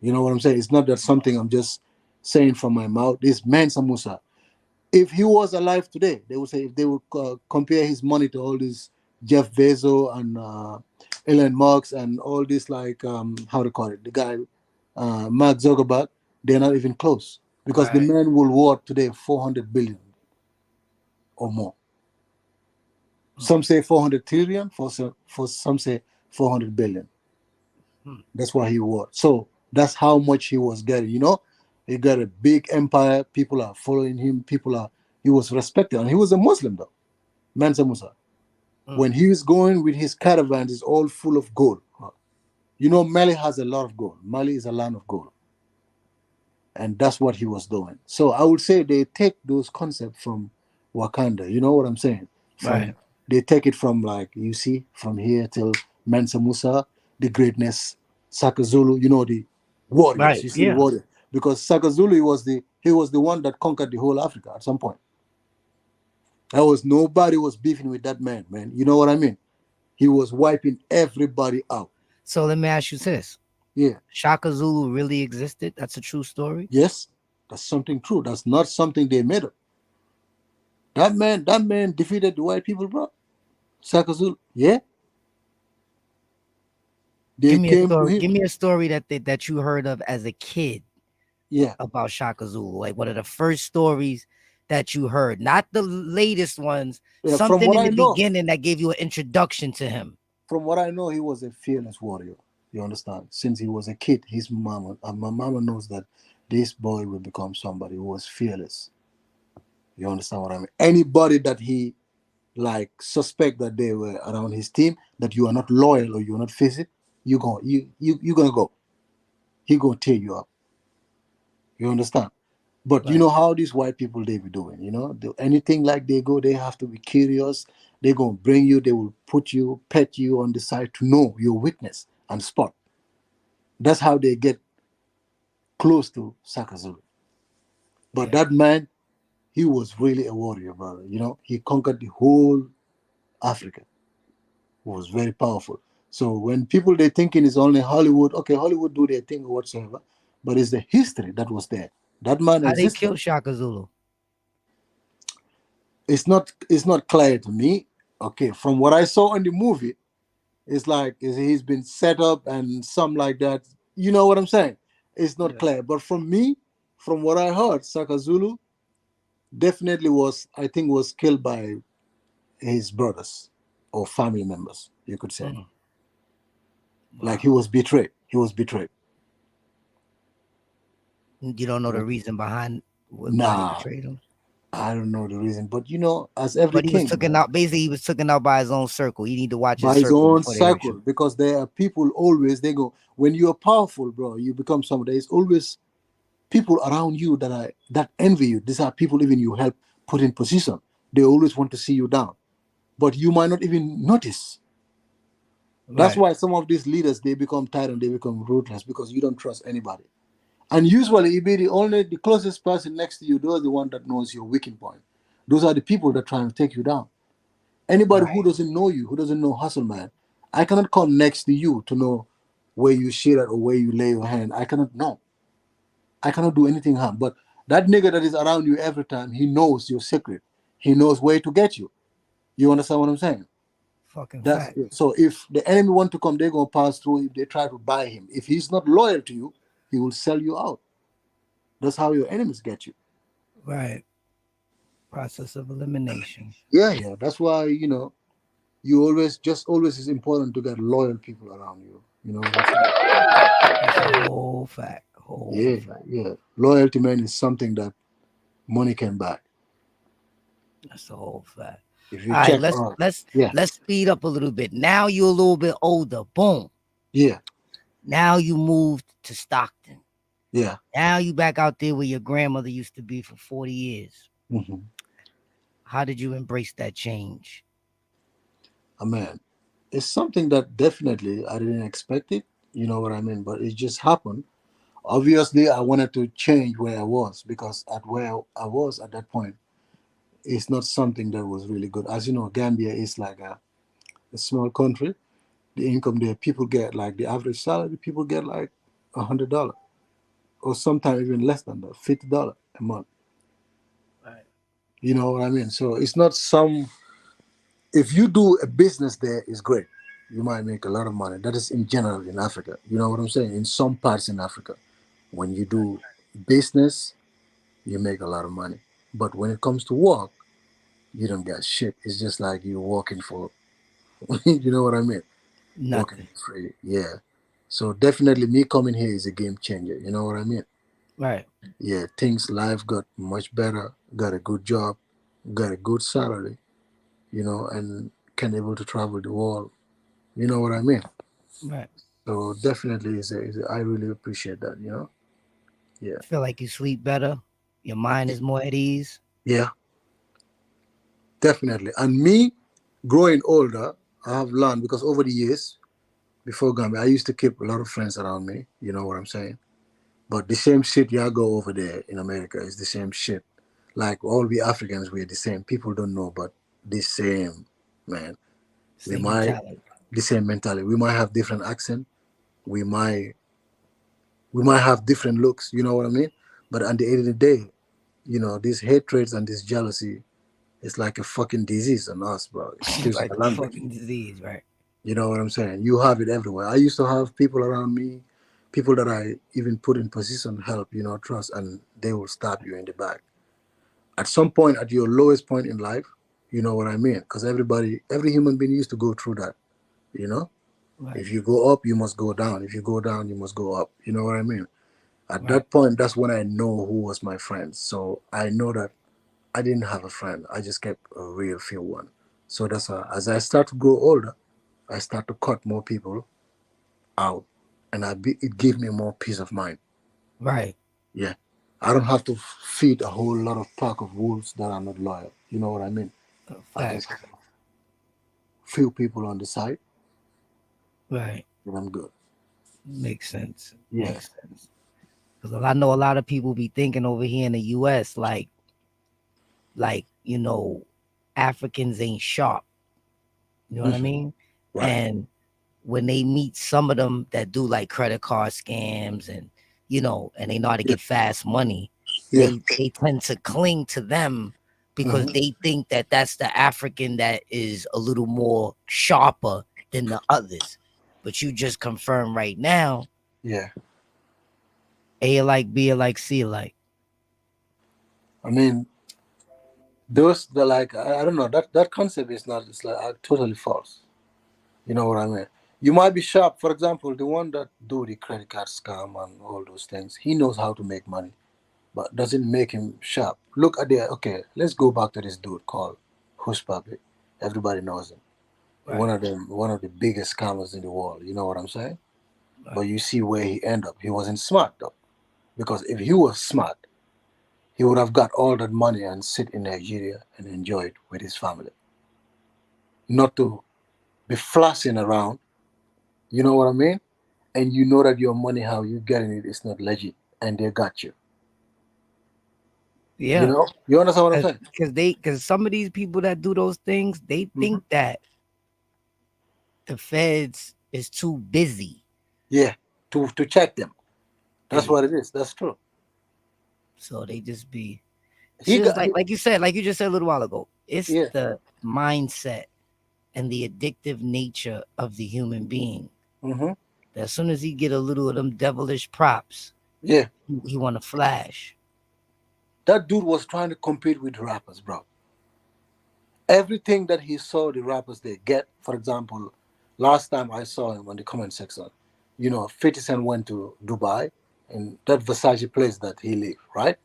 Speaker 2: You know what I'm saying? It's not that something I'm just saying from my mouth. This Mansa Musa, if he was alive today, they would say if they would compare his money to all these Jeff Bezos and Elon Musk and all this like how to call it, the guy Mark Zuckerberg, they're not even close because the
Speaker 1: Right.
Speaker 2: man will worth today 400 billion or more.
Speaker 1: Mm,
Speaker 2: Some say 400 trillion, for some say 400 billion.
Speaker 1: mm.
Speaker 2: That's what he was. So that's how much he was getting. You know, he got a big empire. People are following him. He was respected, and he was a Muslim though. Mansa Musa.
Speaker 1: Mm.
Speaker 2: When he was going with his caravans, it's all full of gold. You know, Mali has a lot of gold. Mali is a land of gold, and that's what he was doing. So I would say they take those concepts from Wakanda. You know what I'm saying? From
Speaker 1: Right.
Speaker 2: they take it from like you see from here till Mansa Musa, the greatness, Saka Zulu. You know the warriors.
Speaker 1: Right.
Speaker 2: You see the
Speaker 1: Yeah.
Speaker 2: warrior because Saka Zulu he was the one that conquered the whole Africa at some point. That was nobody was beefing with that man, man. You know what I mean? He was wiping everybody out.
Speaker 1: So let me ask you this.
Speaker 2: Yeah.
Speaker 1: Shaka Zulu really existed? That's a true story?
Speaker 2: Yes, that's something true. That's not something they made up. That man defeated the white people, bro. Sakazul, yeah, they
Speaker 1: Give me a
Speaker 2: came to
Speaker 1: story.
Speaker 2: him.
Speaker 1: Give me a story that you heard of as a kid
Speaker 2: Yeah,
Speaker 1: about Shaka Zulu. Like one of the first stories that you heard, not the latest ones,
Speaker 2: yeah. From
Speaker 1: something
Speaker 2: what
Speaker 1: in
Speaker 2: I
Speaker 1: the
Speaker 2: know,
Speaker 1: beginning that gave you an introduction to him.
Speaker 2: he was a fearless warrior. You understand? Since he was a kid, his mama, my mama knows that this boy will become somebody who was fearless. You understand what I mean? Anybody that he like suspect that they were around his team, that you are not loyal or you're not facing, you gonna go. He gonna tear you up. You understand? But you
Speaker 1: Right.
Speaker 2: know how these white people they be doing. Anything like they go, they have to be curious. They gonna bring you. They will put you, pet you on the side to know your weakness and spot. That's how they get close to Sakazulu. But
Speaker 1: Yeah.
Speaker 2: that man, he was really a warrior, brother. He conquered the whole Africa. He was very powerful. So when people they thinking it's only Hollywood, okay, Hollywood do their thing or whatsoever, but it's the history that was there. That man
Speaker 1: How they
Speaker 2: existed.
Speaker 1: kill Shaka Zulu?
Speaker 2: It's not clear to me. Okay, from what I saw in the movie, it's like he's been set up and something like that. You know what I'm saying? It's not
Speaker 1: Yeah.
Speaker 2: clear. But from me, from what I heard, Sakazulu definitely was, I think, was killed by his brothers or family members, you could say.
Speaker 1: Mm.
Speaker 2: Like
Speaker 1: Wow.
Speaker 2: he was betrayed. He was betrayed.
Speaker 1: You don't know
Speaker 2: Yeah.
Speaker 1: the reason behind why they
Speaker 2: Nah,
Speaker 1: betrayed him?
Speaker 2: I don't know the reason. But as every
Speaker 1: But he was
Speaker 2: king,
Speaker 1: taken
Speaker 2: man,
Speaker 1: out. Basically, he was taken out by his own circle. He need to watch his
Speaker 2: by his
Speaker 1: circle
Speaker 2: own
Speaker 1: before they hurt
Speaker 2: circle,
Speaker 1: you.
Speaker 2: because there are people always, they go, when you're powerful, bro, you become somebody. There's always people around you that envy you. These are people even you help put in position. They always want to see you down. But you might not even notice. That's
Speaker 1: Right.
Speaker 2: why some of these leaders they become tyrant, they become ruthless because you don't trust anybody. And usually, it be the closest person next to you. Those are the one that knows your weakening point. Those are the people that try to take you down. Anybody who
Speaker 1: Right.
Speaker 2: doesn't know you, who doesn't know hustle man, I cannot come next to you to know where you shit at or where you lay your hand. I cannot know. I cannot do anything harm. But that nigga that is around you every time, he knows your secret. He knows where to get you. You understand what I'm saying?
Speaker 1: Fucking
Speaker 2: That's
Speaker 1: fact.
Speaker 2: it. So if the enemy want to come, they're gonna pass through. If they try to buy him, if he's not loyal to you, he will sell you out. That's how your enemies get you.
Speaker 1: Right. Process of elimination.
Speaker 2: Yeah, yeah. That's why you always is important to get loyal people around you. You know what I'm saying?
Speaker 1: That's a whole fact. Whole
Speaker 2: Yeah,
Speaker 1: fact.
Speaker 2: yeah. Loyalty, man, is something that money can buy.
Speaker 1: That's a whole fact.
Speaker 2: If
Speaker 1: All
Speaker 2: you
Speaker 1: right,
Speaker 2: check
Speaker 1: let's
Speaker 2: out,
Speaker 1: let's
Speaker 2: yeah,
Speaker 1: let's speed up a little bit. Now you're a little bit older. Boom.
Speaker 2: yeah,
Speaker 1: Now you moved to Stockton.
Speaker 2: yeah.
Speaker 1: Now you back out there where your grandmother used to be for 40 years.
Speaker 2: Hmm.
Speaker 1: How did you embrace that change?
Speaker 2: Man, it's something that definitely I didn't expect it. You know what I mean? But it just happened. Obviously, I wanted to change where I was because at where I was at that point, it's not something that was really good. As you know, Gambia is like a small country. The income there, people get like the average salary, people get like $100 or sometimes even less than that, $50 a month.
Speaker 1: Right.
Speaker 2: You know what I mean? So it's not some. If you do a business there, it's great. You might make a lot of money. That is in general in Africa. You know what I'm saying? In some parts in Africa, when you do business, you make a lot of money. But when it comes to work, you don't get shit. It's just like you're working for, you know what I mean? Working
Speaker 1: Nothing.
Speaker 2: for free. Yeah. So definitely, me coming here is a game changer. You know what I mean?
Speaker 1: Right.
Speaker 2: Yeah, things life got much better. Got a good job, got a good salary. And can able to travel the world. You know what I mean?
Speaker 1: Right.
Speaker 2: So definitely, I really appreciate that. Yeah,
Speaker 1: Feel like you sleep better. Your mind is more at ease.
Speaker 2: yeah, definitely. And me, growing older, I have learned because over the years before Gambia, I used to keep a lot of friends around me. You know what I'm saying? But the same shit y'all go over there in America is the same shit. Like all we Africans, we're the same. People don't know, but the same, man. We
Speaker 1: Same
Speaker 2: might
Speaker 1: mentality.
Speaker 2: the same mentality. We might have different accent. We might we might have different looks. You know what I mean? But at the end of the day, these hatreds and this jealousy is like a fucking disease on us, bro. Excuse
Speaker 1: Like
Speaker 2: my
Speaker 1: a
Speaker 2: language.
Speaker 1: fucking disease, right?
Speaker 2: You know what I'm saying? You have it everywhere. I used to have people around me, people that I even put in position help, trust, and they will stab you in the back. At some point, at your lowest point in life, you know what I mean? Because every human being used to go through that, you know?
Speaker 1: Right.
Speaker 2: If you go up, you must go down. If you go down, you must go up. You know what I mean? At
Speaker 1: Right.
Speaker 2: that point, that's when I know who was my friends. So I know that I didn't have a friend. I just kept a real few one. So that's why as I start to grow older, I start to cut more people out, and it gave me more peace of mind.
Speaker 1: Right.
Speaker 2: Yeah, I don't have to feed a whole lot of pack of wolves that are not loyal. You know what I mean? I just
Speaker 1: Facts.
Speaker 2: few people on the side,
Speaker 1: Right.
Speaker 2: and I'm good.
Speaker 1: Makes sense.
Speaker 2: Yeah.
Speaker 1: Makes sense. Because I know a lot of people be thinking over here in the U.S. like Africans ain't sharp. You know what I
Speaker 2: Hmm.
Speaker 1: mean?
Speaker 2: Right.
Speaker 1: And when they meet some of them that do like credit card scams and and they know how to
Speaker 2: Yeah.
Speaker 1: get fast money,
Speaker 2: Yeah.
Speaker 1: they tend to cling to them because
Speaker 2: Hmm.
Speaker 1: they think that that's the African that is a little more sharper than the others. But you just confirm right now,
Speaker 2: Yeah.
Speaker 1: A alike, B alike, C alike.
Speaker 2: I mean, those the like I don't know that concept is not it's like totally false. You know what I mean? You might be sharp. For example, the one that do the credit card scam and all those things, he knows how to make money, but doesn't make him sharp. Look at the okay. Let's go back to this dude called Who's Public. Everybody knows him.
Speaker 1: Right,
Speaker 2: One of the biggest scammers in the world. You know what I'm saying? But
Speaker 1: right.
Speaker 2: you see where he ended up. He wasn't smart though, because if he was smart, he would have got all that money and sit in Nigeria and enjoy it with his family, not to be flashing around. You know what I mean? And you know that your money, how you getting it, is not legit, and they got you. You
Speaker 1: Yeah.
Speaker 2: know? You understand what I'm saying?
Speaker 1: Because some of these people that do those things, they
Speaker 2: Hmm.
Speaker 1: think that the feds is too busy.
Speaker 2: Yeah, to check them. That's
Speaker 1: They
Speaker 2: what it is. That's true.
Speaker 1: So they just be it's
Speaker 2: He
Speaker 1: just
Speaker 2: got,
Speaker 1: like you said, like you just said a little while ago. It's
Speaker 2: yeah.
Speaker 1: the mindset and the addictive nature of the human being.
Speaker 2: Hmm.
Speaker 1: That as soon as he get a little of them devilish props,
Speaker 2: Yeah.
Speaker 1: he want to flash.
Speaker 2: That dude was trying to compete with rappers, bro. Everything that he saw the rappers they get, for example, last time I saw him on the comment section, 50 Cent went to Dubai and that Versace place that he lived, right?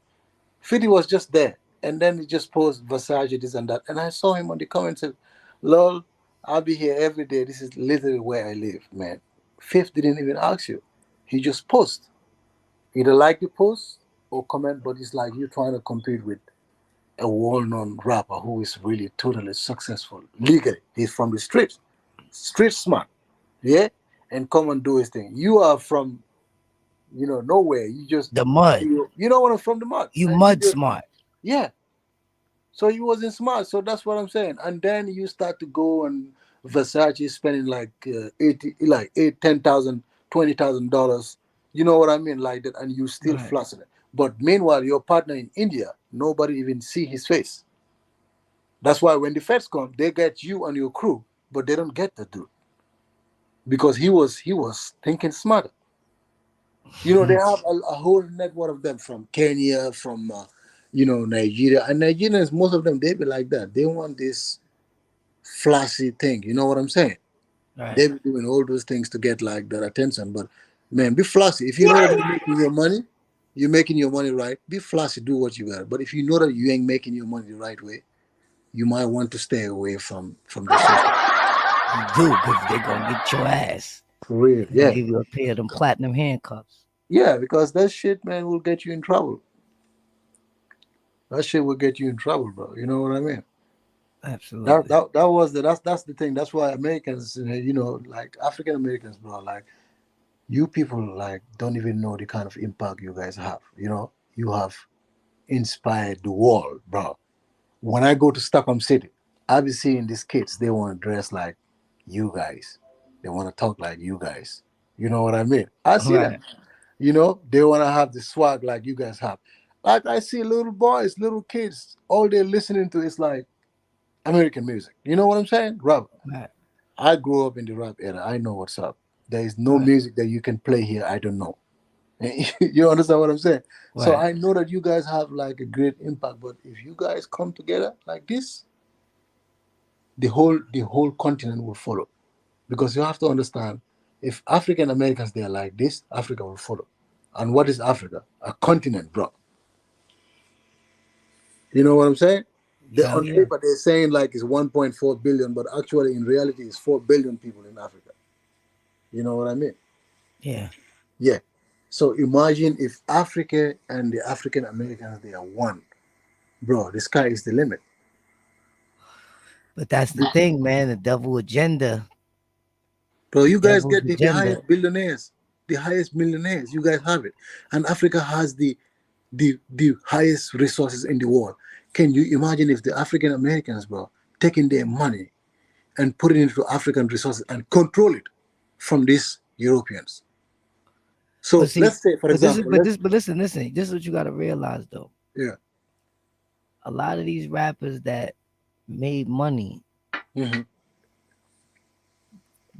Speaker 2: 50 was just there. And then he just posted Versace, this and that. And I saw him on the comments said, lol, I'll be here every day. This is literally where I live, man. Fifth didn't even ask you. He just post. Either like the post or comment, but it's like you trying to compete with a well-known rapper who is really totally successful legally. He's from the streets, street smart, yeah, and come and do his thing. You are from nowhere. You just
Speaker 1: The mud.
Speaker 2: you know what I'm from the mud,
Speaker 1: You
Speaker 2: and you
Speaker 1: mud
Speaker 2: just
Speaker 1: smart.
Speaker 2: yeah. So he wasn't smart. So that's what I'm saying. And then you start to go and Versace spending like 80, like eight, 10,000, $20,000. You know what I mean, like that, and you still
Speaker 1: Right.
Speaker 2: flossing it. But meanwhile, your partner in India, nobody even see his face. That's why when the feds come, they get you and your crew, but they don't get the dude because he was thinking smarter. They have a whole network of them from Kenya, from Nigeria, and Nigerians. Most of them they be like that. They want this flashy thing. You know what I'm saying?
Speaker 1: Right.
Speaker 2: They be doing all those things to get like that attention. But man, be flashy. If you know that you're making your money right. Be flashy. Do what you got. But if you know that you ain't making your money the right way, you might want to stay away from the system.
Speaker 1: You do, because they gonna get your ass.
Speaker 2: For real.
Speaker 1: They gonna
Speaker 2: Yeah.
Speaker 1: give you a pair of them platinum handcuffs.
Speaker 2: Yeah, because that shit, man, will get you in trouble. That shit will get you in trouble, bro. You know what I mean?
Speaker 1: Absolutely.
Speaker 2: That's the thing. That's why Americans, like African Americans, bro, like you people, like don't even know the kind of impact you guys have. You have inspired the world, bro. When I go to Stockholm City, I be seeing these kids. They want to dress like you guys. They want to talk like you guys. You know what I mean? I see them.
Speaker 1: Right.
Speaker 2: They want to have the swag like you guys have. Like I see little boys, little kids, all they're listening to is like American music. You know what I'm saying? Rap.
Speaker 1: Right.
Speaker 2: I grew up in the rap era. I know what's up. There is no
Speaker 1: Right.
Speaker 2: music that you can play here I don't know. You understand what I'm saying? So
Speaker 1: Right.
Speaker 2: I know that you guys have like a great impact, but if you guys come together like this, the whole continent will follow. Because you have to understand, if African Americans they are like this, Africa will follow. And what is Africa? A continent, bro. You know what I'm saying?
Speaker 1: Hell
Speaker 2: On
Speaker 1: yeah.
Speaker 2: paper they're saying like it's 1.4 billion, but actually in reality it's 4 billion people in Africa. You know what I mean?
Speaker 1: Yeah.
Speaker 2: Yeah. So imagine if Africa and the African Americans they are one, bro. The sky is the limit.
Speaker 1: But that's the thing, man. The devil agenda.
Speaker 2: Bro,
Speaker 1: The
Speaker 2: you guys
Speaker 1: devil's
Speaker 2: get the
Speaker 1: agenda.
Speaker 2: highest billionaires, the highest millionaires. You guys have it, and Africa has the highest resources in the world. Can you imagine if the African Americans, bro, taking their money and put it into African resources and control it from these Europeans?
Speaker 1: But
Speaker 2: So
Speaker 1: see,
Speaker 2: let's say, for
Speaker 1: but this is
Speaker 2: example,
Speaker 1: but
Speaker 2: let's
Speaker 1: this but listen. This is what you gotta realize though.
Speaker 2: yeah,
Speaker 1: A lot of these rappers that made money,
Speaker 2: hmm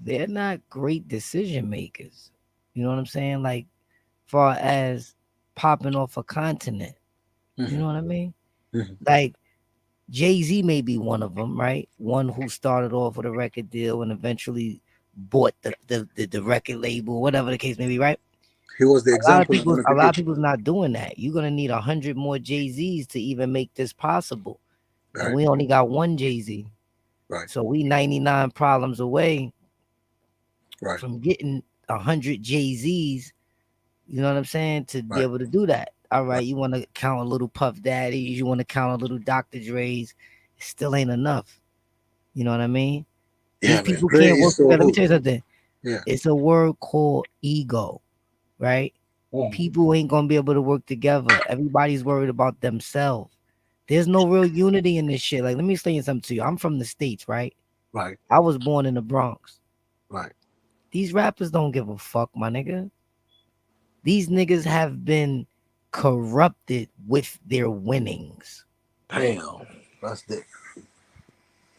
Speaker 1: they're not great decision makers. You know what I'm saying? Like far as popping off a continent. You
Speaker 2: hmm
Speaker 1: know what I mean?
Speaker 2: hmm
Speaker 1: Like Jay-Z may be one of them, right? One who started off with a record deal and eventually bought the record label, whatever the case may be, right?
Speaker 2: he was the
Speaker 1: A lot of
Speaker 2: example I
Speaker 1: people's
Speaker 2: wanted
Speaker 1: a
Speaker 2: to
Speaker 1: lot
Speaker 2: give.
Speaker 1: of people's not doing that. You're gonna need 100 more Jay-Z's to even make this possible. And
Speaker 2: Right,
Speaker 1: we only got one Jay-Z.
Speaker 2: right,
Speaker 1: So we 99 problems away
Speaker 2: right,
Speaker 1: from getting 100 Jay-Z's, you know what I'm saying, to be
Speaker 2: right,
Speaker 1: able to do that. All
Speaker 2: right.
Speaker 1: right, you want to count a little Puff Daddy, you want to count a little Dr. Dre's, it still ain't enough. You know what I mean? These
Speaker 2: Yeah, man.
Speaker 1: people
Speaker 2: Dre
Speaker 1: can't
Speaker 2: is
Speaker 1: work
Speaker 2: so
Speaker 1: together. Let me
Speaker 2: good.
Speaker 1: tell you something.
Speaker 2: Yeah.
Speaker 1: It's a word called ego, right?
Speaker 2: Mhm.
Speaker 1: People ain't gonna be able to work together. Everybody's worried about themselves. There's no real unity in this shit. Like, let me explain something to you. I'm from the States, right?
Speaker 2: Right,
Speaker 1: I was born in the Bronx.
Speaker 2: right.
Speaker 1: These rappers don't give a fuck, my nigga. These niggas have been corrupted with their winnings.
Speaker 2: Damn, that's the.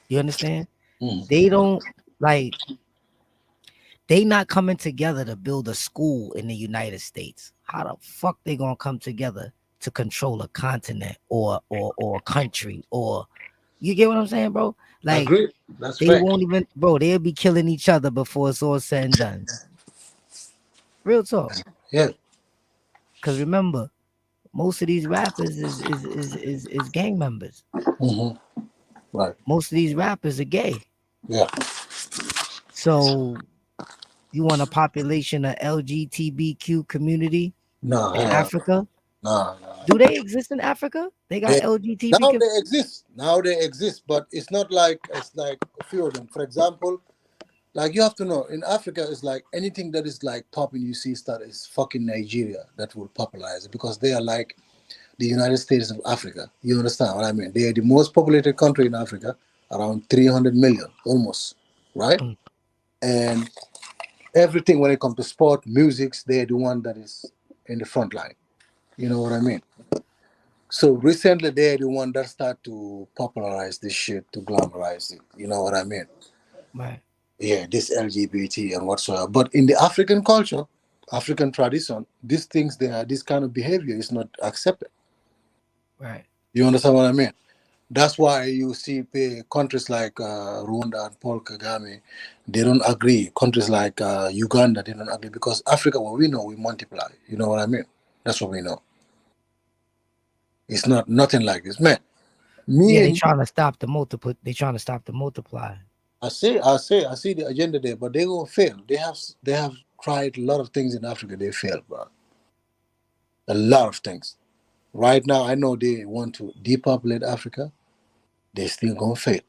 Speaker 1: You understand?
Speaker 2: Mm.
Speaker 1: They don't like they not coming together to build a school in the United States. How the fuck they gonna come together to control a continent or a country or you get what I'm saying, bro? Like
Speaker 2: Agree. That's
Speaker 1: they
Speaker 2: fact.
Speaker 1: won't even, bro. They'll be killing each other before it's all said and done. Real talk.
Speaker 2: Yeah.
Speaker 1: Cause remember, most of these rappers is gang members.
Speaker 2: hmm Right.
Speaker 1: Most of these rappers are gay.
Speaker 2: Yeah.
Speaker 1: So you want a population of LGBTQ community
Speaker 2: No,
Speaker 1: in
Speaker 2: hell,
Speaker 1: Africa?
Speaker 2: no, no.
Speaker 1: Do they exist in Africa? They got
Speaker 2: They, now
Speaker 1: LGBTQ.
Speaker 2: they exist. Now they exist, but it's not like it's like a few of them. For example, like you have to know in Africa, it's like anything that is like popping, you see that is fucking Nigeria that will popularize it because they are like the United States of Africa. You understand what I mean? They are the most populated country in Africa, around 300 million, almost, right?
Speaker 1: Mm,
Speaker 2: And everything when it comes to sport, music, they're the one that is in the front line. You know what I mean? So recently, they're the one that start to popularize this shit, to glamorize it. You know what I mean?
Speaker 1: right,
Speaker 2: Yeah, this LGBT and whatsoever. But in the African culture, African tradition, these things, this kind of behavior is not accepted.
Speaker 1: right,
Speaker 2: You understand what I mean? That's why you see countries like Rwanda and Paul Kagame, they don't agree. Countries like Uganda, they don't agree because Africa, what we know, we multiply. You know what I mean? That's what we know. It's not nothing like this, man.
Speaker 1: yeah.
Speaker 2: Me
Speaker 1: They
Speaker 2: and
Speaker 1: trying to stop the multiple. They trying to stop the multiply.
Speaker 2: I see the agenda there, but they will fail. They have tried a lot of things in Africa. They failed, bro. A lot of things. Right now, I know they want to depopulate Africa. They still gonna fail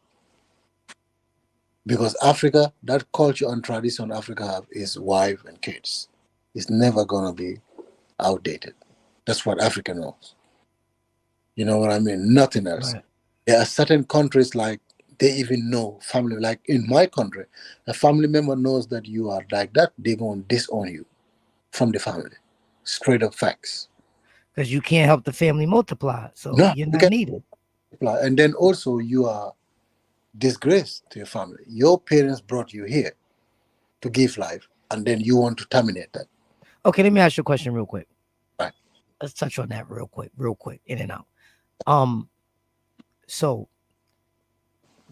Speaker 2: because Africa, that culture and tradition Africa have is wife and kids. It's never gonna be outdated. That's what Africa knows. You know what I mean? Nothing else.
Speaker 1: Right.
Speaker 2: There are certain countries like they even know family. Like in my country, a family member knows that you are like that, they're gonna disown you from the family. Straight up facts.
Speaker 1: Because you can't help the family multiply, so
Speaker 2: No,
Speaker 1: you're
Speaker 2: you
Speaker 1: not
Speaker 2: can
Speaker 1: needed.
Speaker 2: apply. And then also you are disgrace to your family. Your parents brought you here to give life, and then you want to terminate that.
Speaker 1: Okay, let me ask you a question real quick.
Speaker 2: Right.
Speaker 1: Let's touch on that real quick, in and out. Um, so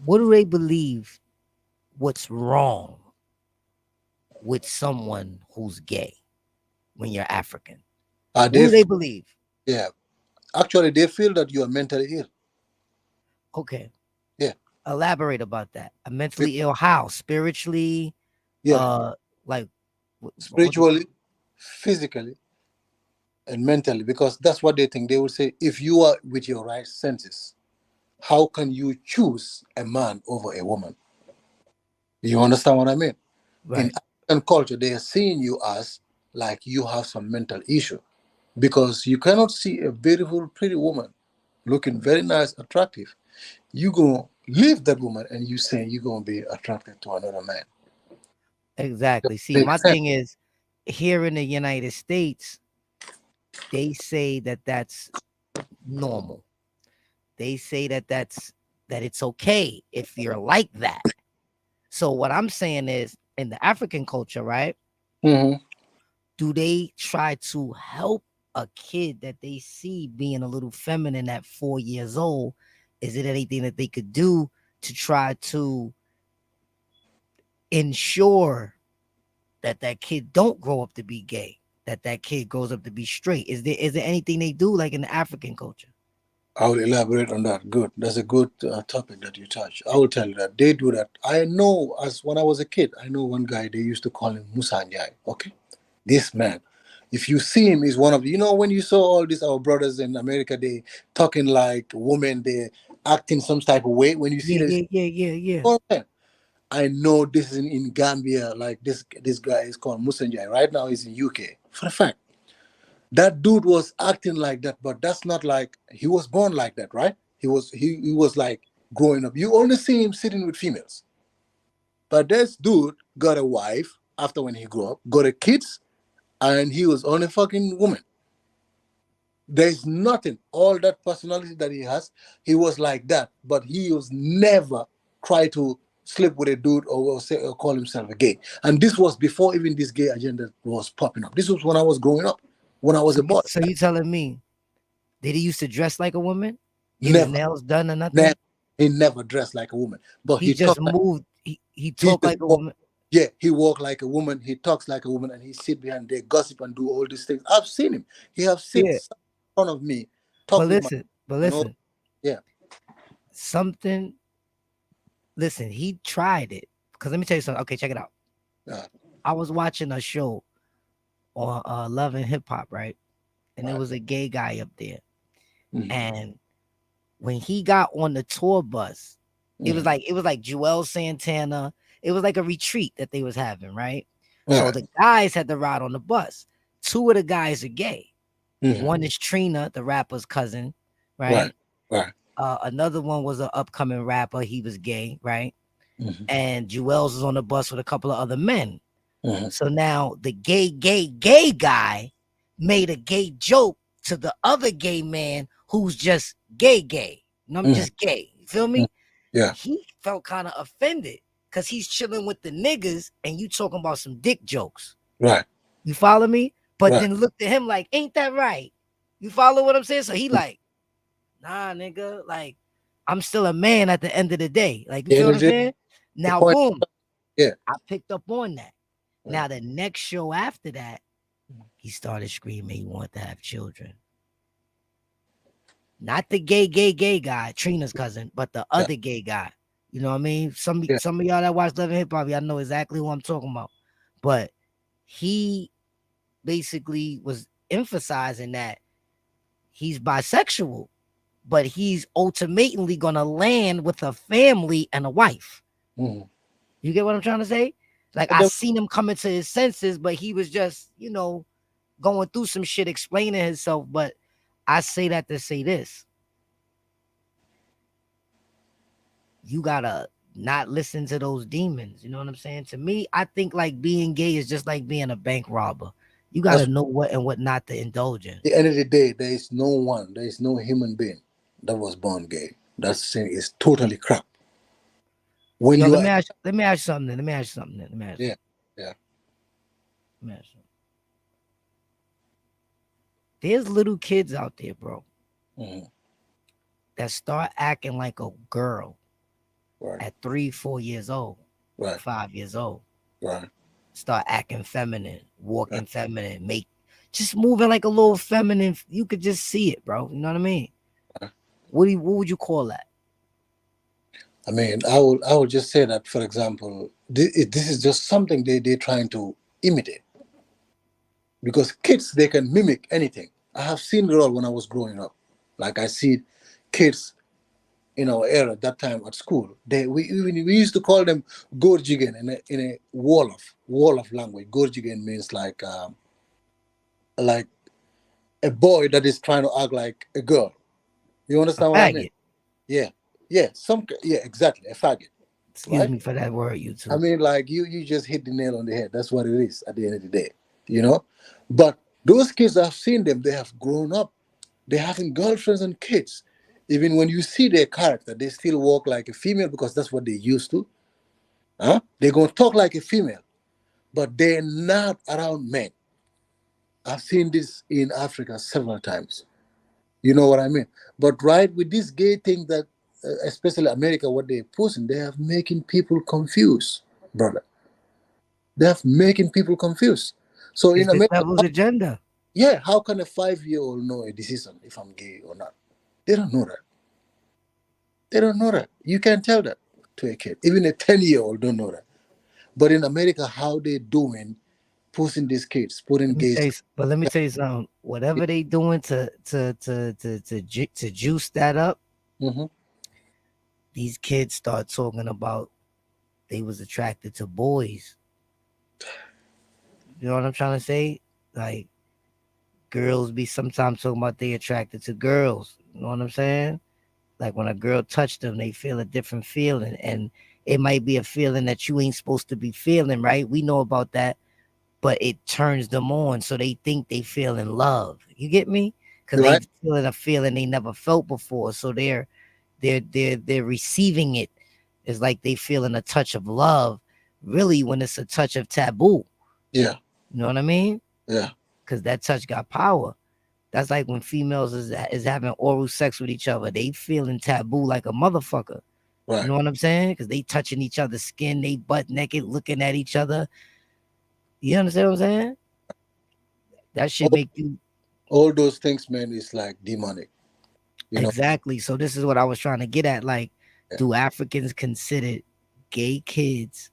Speaker 1: what do they believe? What's wrong with someone who's gay when you're African? What
Speaker 2: They
Speaker 1: do they believe?
Speaker 2: yeah. Actually, they feel that you are mentally ill.
Speaker 1: Okay.
Speaker 2: Yeah.
Speaker 1: Elaborate about that. A
Speaker 2: Be-
Speaker 1: mentally ill how? Spiritually?
Speaker 2: Yeah.
Speaker 1: Like what?
Speaker 2: Spiritually, physically, and mentally, because that's what they think. They would say, if you are with your right senses, how can you choose a man over a woman? You understand what I mean? In
Speaker 1: Right.
Speaker 2: African culture, they are seeing you as like you have some mental issue because you cannot see a beautiful, pretty woman looking very nice, attractive. You gonna leave that woman and you saying you're gonna be attracted to another man.
Speaker 1: Exactly. See, my
Speaker 2: Makes sense.
Speaker 1: thing is here in the United States, they say that that's normal. They say that that it's okay if you're like that. So what I'm saying is in the African culture, right?
Speaker 2: Hmm.
Speaker 1: Do they try to help a kid that they see being a little feminine at 4 years old? Is it anything that they could do to try to ensure that that kid don't grow up to be gay, that that kid grows up to be straight? Is there anything they do like in the African culture?
Speaker 2: I will elaborate on that. Good. That's a good topic that you touch. I will tell you that they do that. I know, as when I was a kid, I know one guy they used to call him Musanjai. Okay, this man, if you see him, is one of you know when you saw all these our brothers in America, they talking like women, they acting some type of way. When you see
Speaker 1: Yeah,
Speaker 2: this,
Speaker 1: yeah, yeah, yeah, yeah.
Speaker 2: oh man, I know this is in Gambia. Like this guy is called Musanjai. Right now he's in UK for a fact. That dude was acting like that, but that's not like he was born like that, right? He was like growing up. You only see him sitting with females. But this dude got a wife after when he grew up, got a kids, and he was only fucking woman. There's nothing. All that personality that he has, he was like that. But he was never try to sleep with a dude or say or call himself a gay. And this was before even this gay agenda was popping up. This was when I was growing up, when I was
Speaker 1: So
Speaker 2: a boy.
Speaker 1: you telling me did he used to dress like a woman, get his
Speaker 2: Never.
Speaker 1: nails done or
Speaker 2: Never.
Speaker 1: nothing?
Speaker 2: He never dressed like a woman, but
Speaker 1: He
Speaker 2: he
Speaker 1: just
Speaker 2: talked like
Speaker 1: moved. He
Speaker 2: he
Speaker 1: talked
Speaker 2: just
Speaker 1: like a
Speaker 2: walk.
Speaker 1: woman.
Speaker 2: Yeah, he walk like a woman. He talks like a woman, and he sit behind there, gossip and do all these things. I've seen him. He have sit
Speaker 1: Yeah,
Speaker 2: in front of me,
Speaker 1: but
Speaker 2: talk with my and all.
Speaker 1: listen.
Speaker 2: Yeah,
Speaker 1: Something. Listen, he tried it. Cause let me tell you something. Okay, check it out.
Speaker 2: yeah,
Speaker 1: I was watching a show on Love and Hip Hop, right? And there
Speaker 2: right.
Speaker 1: was a gay guy up there.
Speaker 2: Mm-hmm.
Speaker 1: And when he got on the tour bus,
Speaker 2: Mm-hmm.
Speaker 1: it was like Joel Santana. It was like a retreat that they was having, right? So
Speaker 2: Right.
Speaker 1: the guys had to ride on the bus. Two of the guys are gay.
Speaker 2: Mm-hmm.
Speaker 1: One is Trina, the rapper's cousin,
Speaker 2: Right.
Speaker 1: right?
Speaker 2: Right.
Speaker 1: Another one was an upcoming rapper. He was gay, right?
Speaker 2: Mm-hmm.
Speaker 1: And Jewels was on the bus with a couple of other men.
Speaker 2: Mm-hmm.
Speaker 1: So now the gay guy made a gay joke to the other gay man who's just gay. You know, I'm
Speaker 2: Mm-hmm.
Speaker 1: just gay. You feel
Speaker 2: Mm-hmm.
Speaker 1: me?
Speaker 2: Yeah.
Speaker 1: He felt kind of offended because he's chilling with the niggas and you talking about some dick jokes.
Speaker 2: Right.
Speaker 1: You follow me? But
Speaker 2: Right.
Speaker 1: then looked at him like, ain't that right? You follow what I'm saying? So he like, nah, nigga, like, I'm still a man at the end of the day. Like, you
Speaker 2: The
Speaker 1: feel what I'm
Speaker 2: energy.
Speaker 1: saying?
Speaker 2: The
Speaker 1: Now,
Speaker 2: point.
Speaker 1: boom,
Speaker 2: Yeah.
Speaker 1: I picked up on that.
Speaker 2: Right.
Speaker 1: Now, the next show after that, he started screaming he wanted to have children. Not the gay guy, Trina's cousin, but the
Speaker 2: Yeah.
Speaker 1: other gay guy. You know what I mean?
Speaker 2: Yeah.
Speaker 1: Some of y'all that watch Love and Hip Hop, y'all know exactly who I'm talking about. But he basically was emphasizing that he's bisexual, but he's ultimately gonna land with a family and a wife.
Speaker 2: Mm-hmm.
Speaker 1: You get what I'm trying to say? Like
Speaker 2: But
Speaker 1: I
Speaker 2: the,
Speaker 1: seen him coming to his senses, but he was just, going through some shit, explaining himself. But I say that to say this: you gotta not listen to those demons. You know what I'm saying? To me, I think like being gay is just like being a bank robber. You gotta
Speaker 2: that's
Speaker 1: know what and what not to indulge in.
Speaker 2: the end of the day. There is no one. There is no human being that was born gay. That's saying is totally crap. When
Speaker 1: Yo,
Speaker 2: you are,
Speaker 1: let me ask you something. Let me ask you something. Let me ask you
Speaker 2: yeah,
Speaker 1: something.
Speaker 2: yeah.
Speaker 1: Let me ask you something. There's little kids out there, bro,
Speaker 2: Mm-hmm.
Speaker 1: that start acting like a girl
Speaker 2: Right.
Speaker 1: at 3, 4 years old,
Speaker 2: Right.
Speaker 1: 5 years old.
Speaker 2: Right.
Speaker 1: Start acting feminine,
Speaker 2: Right.
Speaker 1: walking feminine, just moving like a little feminine. You could just see it, bro. You know what I mean?
Speaker 2: Right.
Speaker 1: What would you call that?
Speaker 2: I mean, I will just say that, for example, this is just something they're trying to imitate, because kids, they can mimic anything. I have seen it all when I was growing up. Like I see kids in our era that time at school. We used to call them gorjigen in a wall of language. Gorjigen means like a boy that is trying to act like a girl. You
Speaker 1: A
Speaker 2: understand what I mean?
Speaker 1: faggot.
Speaker 2: Yeah, yeah, yeah, exactly, a faggot,
Speaker 1: Excuse
Speaker 2: right?
Speaker 1: me for that word,
Speaker 2: I
Speaker 1: YouTube.
Speaker 2: mean, like you just hit the nail on the head. That's what it is at the end of the day, you know. But those kids, I've seen them. They have grown up. They're having girlfriends and kids. Even when you see their character, they still walk like a female because that's what they used to. Huh? They're gonna talk like a female, but they're not around men. I've seen this in Africa several times. You know what I mean? But right with this gay thing that, especially America, what they're pushing, they are making people confused, brother. They are making people confused. So
Speaker 1: It's
Speaker 2: in
Speaker 1: the
Speaker 2: America,
Speaker 1: devil's agenda.
Speaker 2: yeah, how can a 5-year-old know a decision if I'm gay or not? They don't know that. They don't know that. You can't tell that to a kid. Even a 10-year-old don't know that. But in America, how they doing pushing these kids, putting gays.
Speaker 1: Let me tell you something. Whatever they doing to juice that up,
Speaker 2: Mm-hmm.
Speaker 1: these kids start talking about they was attracted to boys. You know what I'm trying to say? Like girls be sometimes talking about they attracted to girls. You know what I'm saying? Like when a girl touched them, they feel a different feeling, and it might be a feeling that you ain't supposed to be feeling, right? We know about that, but it turns them on, so they think they feel in love. You get me? Because they
Speaker 2: Right?
Speaker 1: feeling a feeling they never felt before, so they're receiving it. It's like they feeling a touch of love, really, when it's a touch of taboo.
Speaker 2: Yeah.
Speaker 1: You know what I mean?
Speaker 2: Yeah.
Speaker 1: Because that touch got power. That's like when females is having oral sex with each other. They feeling taboo like a motherfucker. You
Speaker 2: Right.
Speaker 1: know what I'm saying? Because they touching each other's skin, they butt naked, looking at each other. You understand what I'm saying? That should
Speaker 2: All,
Speaker 1: make you
Speaker 2: all those things, man, is like demonic. You know.
Speaker 1: exactly. So this is what I was trying to get at. Like,
Speaker 2: Yeah.
Speaker 1: do Africans consider gay kids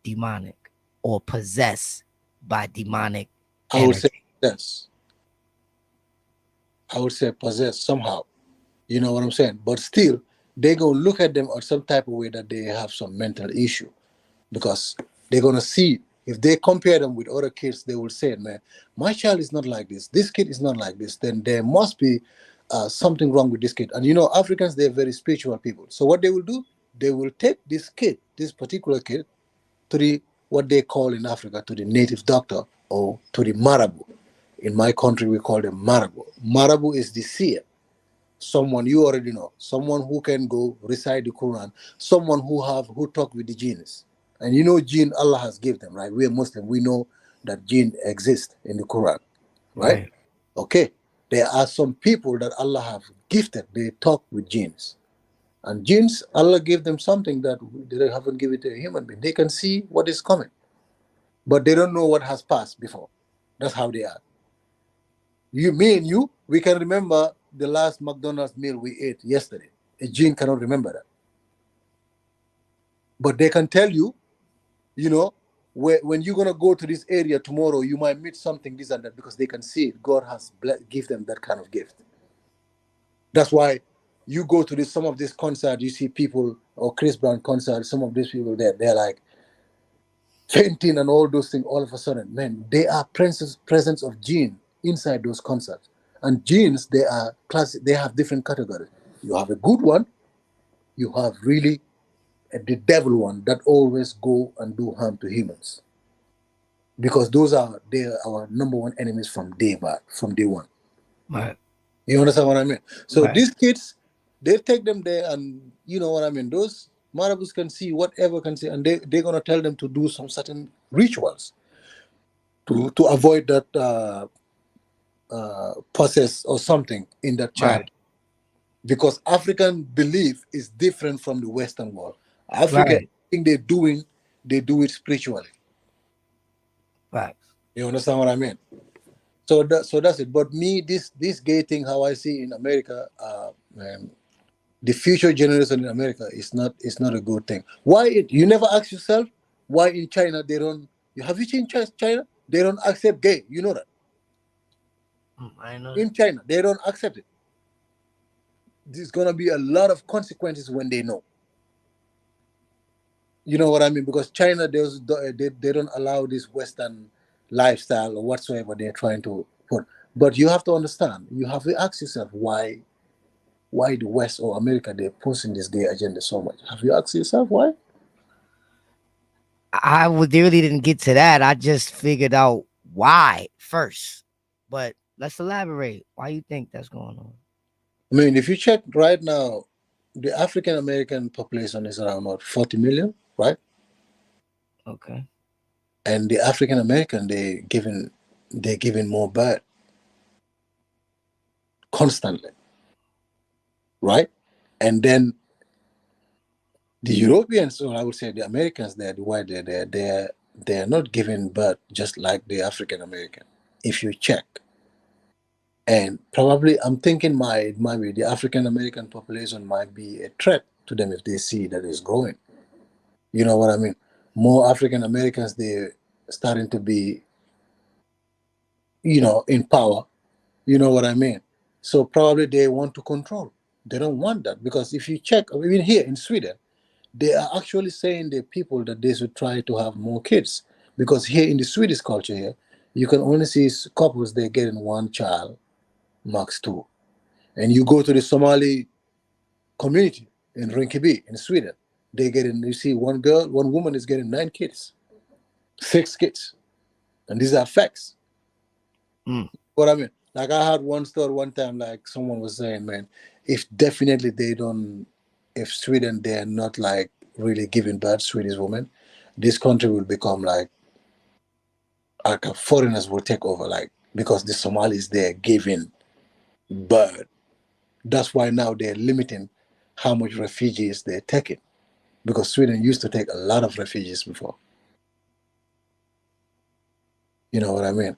Speaker 1: demonic or possessed by demonic
Speaker 2: I would say
Speaker 1: energy?
Speaker 2: yes. I would say possessed somehow. You know what I'm saying? But still, they gonna look at them or some type of way that they have some mental issue, because they're gonna see, if they compare them with other kids, they will say, "Man, my child is not like this. This kid is not like this. Then there must be something wrong with this kid." And you know, Africans, they're very spiritual people. So what they will do, they will take this kid, this particular kid, to the, what they call in Africa, to the native doctor or to the marabu. In my country, we call them marabu. Marabu is the seer, someone you already know, someone who can go recite the Quran, someone who talk with the jinns. And you know, jinn Allah has given them, right? We are Muslim, we know that jinn exist in the Quran, right?
Speaker 1: Right,
Speaker 2: Okay, there are some people that Allah have gifted, they talk with jinns. And jinns, Allah gave them something that they haven't given to a human being. They can see what is coming, but they don't know what has passed before. That's how they are. You, me, and you, we can remember the last McDonald's meal we ate yesterday. A gene cannot remember that, but they can tell you, you know, when you're gonna go to this area tomorrow, you might meet something, this and that, because they can see it. God has give them that kind of gift. That's why you go to this some of this concert, you see people, or Chris Brown concert, some of these people there, they're like fainting and all those things. All of a sudden, man, they are presence of gene inside those concerts. And genes, they are class. They have different categories. You have a good one. You have really the devil one that always go and do harm to humans, because those are they are our number one enemies from from day one.
Speaker 1: right,
Speaker 2: You understand what I mean? So
Speaker 1: right,
Speaker 2: these kids, they take them there, and you know what I mean. Those marabouts can see whatever can see, and they're gonna tell them to do some certain rituals to avoid that process or something in that child,
Speaker 1: right,
Speaker 2: because African belief is different from the Western world. Africa,
Speaker 1: right.
Speaker 2: thing they're doing, they do it spiritually.
Speaker 1: Facts.
Speaker 2: You understand what I mean? So that's it. But me, this gay thing, how I see in America, man, The future generation in America is not a good thing. Why you never ask yourself why in China they don't? You have you seen China? They don't accept gay. You know that
Speaker 1: I know that.
Speaker 2: in China they don't accept it. There's gonna be a lot of consequences when they know. You know what I mean? Because China, they don't allow this Western lifestyle or whatsoever they're trying to put. But you have to understand, you have to ask yourself why the West or America they're pushing this gay agenda so much. Have you asked yourself why?
Speaker 1: I would really didn't get to that. I just figured out why first. But let's elaborate. Why you think that's going on?
Speaker 2: I mean, if you check right now, the African American population is around what 40 million, right?
Speaker 1: Okay.
Speaker 2: And the African American they're giving more birth constantly, right? And then the Europeans, or I would say the Americans, they're the white, they're not giving birth just like the African American. If you check, and probably I'm thinking might be the African American population might be a threat to them if they see that it's growing. You know what I mean? More African Americans they're starting to be, in power. You know what I mean? So probably they want to control. They don't want that because if you check, even here in Sweden, they are actually saying the people that they should try to have more kids because here in the Swedish culture here, you can only see couples they're getting one child, max two, and you go to the Somali community in Rinkeby in Sweden, they getting you see one woman is getting 9 kids, 6 kids, and these are facts.
Speaker 1: Mm.
Speaker 2: What I mean, like I had one story one time, like someone was saying, man, if definitely they don't, if Sweden they're not like really giving birth Swedish women, this country will become like foreigners will take over, like because the Somalis they're giving birth. That's why now they're limiting how much refugees they're taking because Sweden used to take a lot of refugees before. You know what I mean?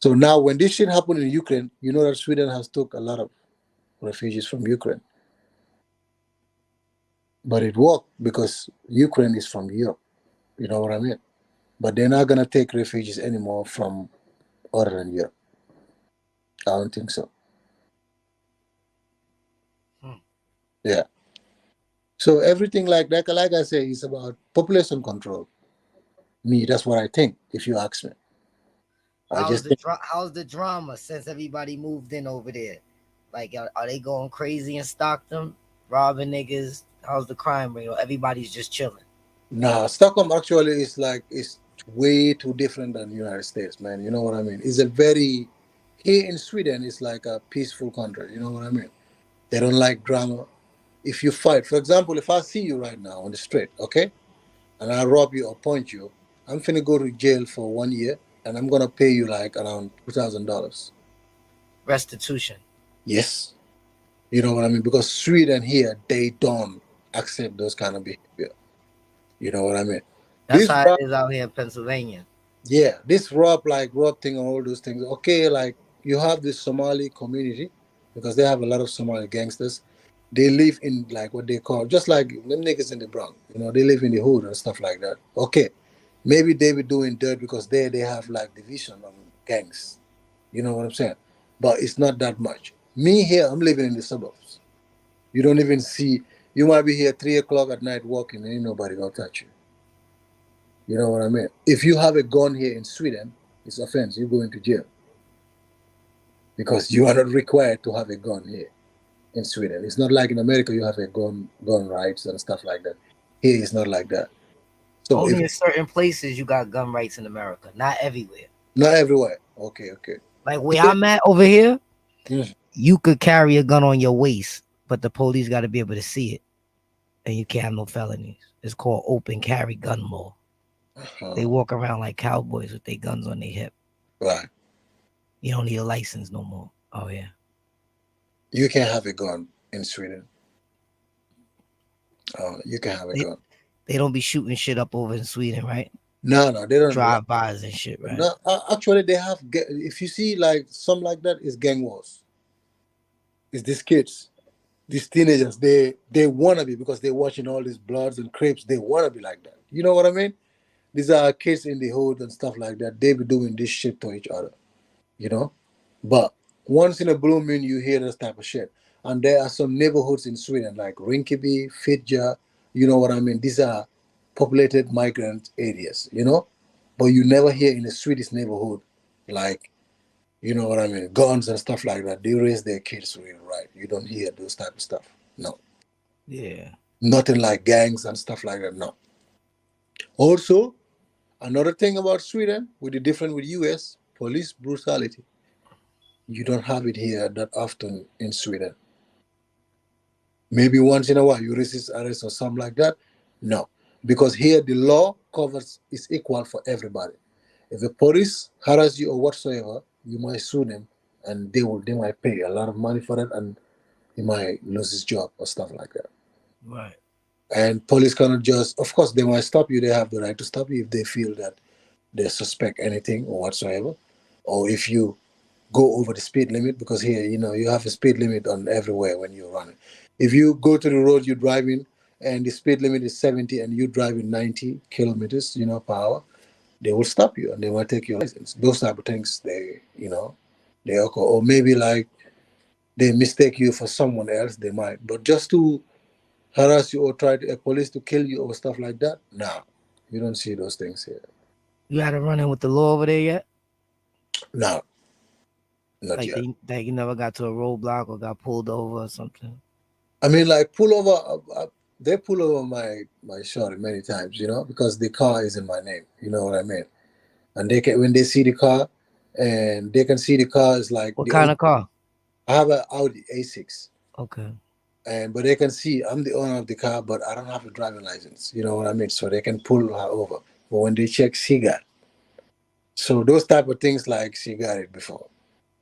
Speaker 2: So now when this shit happened in Ukraine, you know that Sweden has took a lot of refugees from Ukraine. But it worked because Ukraine is from Europe. You know what I mean? But they're not gonna take refugees anymore from other than Europe. I don't think so.
Speaker 1: Hmm.
Speaker 2: Yeah. So everything like I say, is about population control. Me, that's what I think. If you ask me, I just think
Speaker 1: How's the drama since everybody moved in over there? Like, are they going crazy in Stockton, robbing niggas? How's the crime rate? Or everybody's just chilling?
Speaker 2: nah. Stockholm actually is like it's way too different than the United States, man. You know what I mean? It's a very here in Sweden, it's like a peaceful country. You know what I mean? They don't like drama. If you fight, for example, if I see you right now on the street, okay, and I rob you or point you, I'm finna go to jail for 1 year, and I'm gonna pay you like around $2,000.
Speaker 1: Restitution.
Speaker 2: Yes, you know what I mean? Because Sweden here they don't accept those kind of behavior. You know what I mean?
Speaker 1: That's
Speaker 2: This
Speaker 1: how it
Speaker 2: rob,
Speaker 1: is out here in Pennsylvania.
Speaker 2: yeah, this rob thing and all those things. Okay, like you have this Somali community because they have a lot of Somali gangsters. They live in like what they call just like them niggas in the Bronx. They live in the hood and stuff like that. Okay, maybe they be doing dirt because there they have like division on gangs. You know what I'm saying? But it's not that much. Me here, I'm living in the suburbs. You don't even see. You might be here 3 o'clock at night walking, and ain't nobody gonna touch you. You know what I mean? If you have a gun here in Sweden, it's offense. You're going to jail because you are not required to have a gun here in Sweden. It's not like in America you have a gun rights and stuff like that. Here it's not like that. So if
Speaker 1: Only in certain places you got gun rights in America, not everywhere.
Speaker 2: not everywhere, okay, okay.
Speaker 1: Like where I'm at over here,
Speaker 2: Mm.
Speaker 1: you could carry a gun on your waist, but the police got to be able to see it, and you can't have no felonies. It's called open carry gun law. They
Speaker 2: Uh-huh.
Speaker 1: walk around like cowboys with their guns on their hip.
Speaker 2: Right.
Speaker 1: You don't need a license no more. Oh yeah.
Speaker 2: You can have a gun in Sweden. You can have a
Speaker 1: They,
Speaker 2: gun.
Speaker 1: they don't be shooting shit up over in Sweden, right?
Speaker 2: No, no, they don't.
Speaker 1: Drive bys and shit, right?
Speaker 2: No, actually, they have. If you see like some like that, is gang wars. It's these kids. These teenagers, they wanna be because they're watching all these Bloods and Crips. They wanna be like that. You know what I mean? These are kids in the hood and stuff like that. They be doing this shit to each other. You know, but once in a blue moon you hear this type of shit. And there are some neighborhoods in Sweden like Rinkeby, Fitja. You know what I mean? These are populated migrant areas. You know, but you never hear in a Swedish neighborhood like, you know what I mean, guns and stuff like that. They raise their kids really right. You don't hear those type of stuff. No.
Speaker 1: Yeah.
Speaker 2: Nothing like gangs and stuff like that. No. Also, another thing about Sweden, with the difference with US, police brutality. You don't have it here that often in Sweden. Maybe once in a while you resist arrest or something like that. No. Because here the law covers is equal for everybody. If the police harass you or whatsoever, you might sue them and they might pay a lot of money for it and he might lose his job or stuff like that.
Speaker 1: Right.
Speaker 2: And police cannot just, of course, they might stop you. They have the right to stop you if they feel that they suspect anything or whatsoever. Or if you go over the speed limit, because here, you know, you have a speed limit on everywhere when you're running. If you go to the road you're driving and the speed limit is 70 and you're driving 90 kilometers, you know, per hour, they will stop you and they will take your license. Those type of things, they, you know, they occur. Or maybe like they mistake you for someone else, they might. But just to harass you or try to a police to kill you or stuff like that, nah, you don't see those things here.
Speaker 1: You had to run in with the law over there yet?
Speaker 2: No, not
Speaker 1: Like
Speaker 2: yet.
Speaker 1: that you never got to a roadblock or got pulled over or something?
Speaker 2: I mean, like pull over. They pull over my shorty many times, you know, because the car is in my name. You know what I mean? And they can when they see the car, and they can see the car is like
Speaker 1: What
Speaker 2: the
Speaker 1: kind
Speaker 2: old.
Speaker 1: of car?
Speaker 2: I have an Audi A6,
Speaker 1: Okay.
Speaker 2: and but they can see I'm the owner of the car, but I don't have a driving license. You know what I mean? So they can pull her over. But when they check, she got. So those type of things, like she got it before.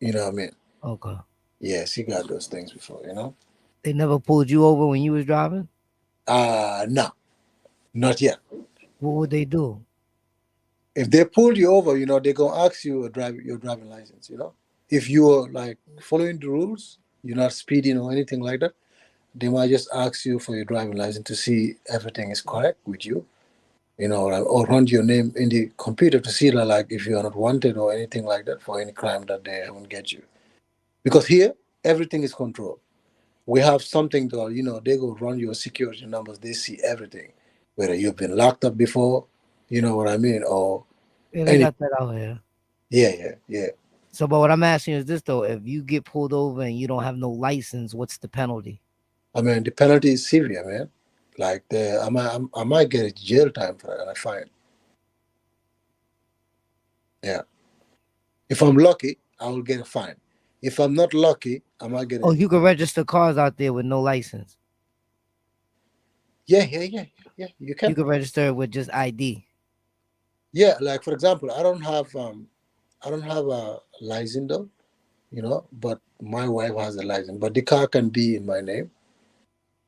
Speaker 2: You know what I mean?
Speaker 1: Okay.
Speaker 2: Yeah, she got those things before. You know?
Speaker 1: They never pulled you over when you was driving?
Speaker 2: No, not yet.
Speaker 1: What would they do?
Speaker 2: If they pull you over, you know, they're gonna ask you your driving license, you know. If you're like following the rules, you're not speeding or anything like that, they might just ask you for your driving license to see everything is correct with you, you know, or run your name in the computer to see that, like if you are not wanted or anything like that for any crime that they haven't get you. Because here everything is controlled. We have something that, you know, they go run your security numbers, they see everything. Whether you've been locked up before, you know what I mean, or
Speaker 1: Yeah, they
Speaker 2: any
Speaker 1: got that out here.
Speaker 2: yeah.
Speaker 1: So, but what I'm asking is this though: if you get pulled over and you don't have no license, what's the penalty?
Speaker 2: I mean, the penalty is severe, man. Like I might get a jail time for that, and I fine. Yeah. If I'm lucky, I will get a fine. If I'm not lucky, I might get
Speaker 1: Oh,
Speaker 2: a
Speaker 1: you can register cars out there with no license.
Speaker 2: yeah. You
Speaker 1: You
Speaker 2: can.
Speaker 1: can register with just ID.
Speaker 2: Yeah, like for example, I don't have a license though, you know, but my wife has a license. But the car can be in my name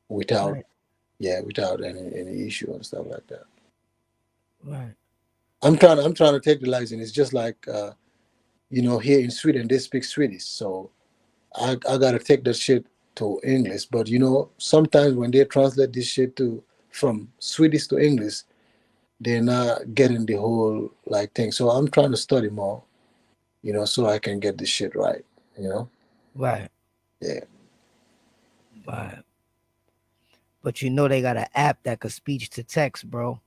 Speaker 2: without
Speaker 1: Right.
Speaker 2: without any issue and stuff like that.
Speaker 1: Right.
Speaker 2: I'm trying to take the license. It's just like you know, here in Sweden they speak Swedish, so I gotta take that shit to English. But you know, sometimes when they translate this shit to from Swedish to English, they're not getting the whole like thing. So I'm trying to study more, you know, so I can get this shit right. You know?
Speaker 1: Right.
Speaker 2: Yeah.
Speaker 1: Right. But you know they got an app that could speech to text, bro, on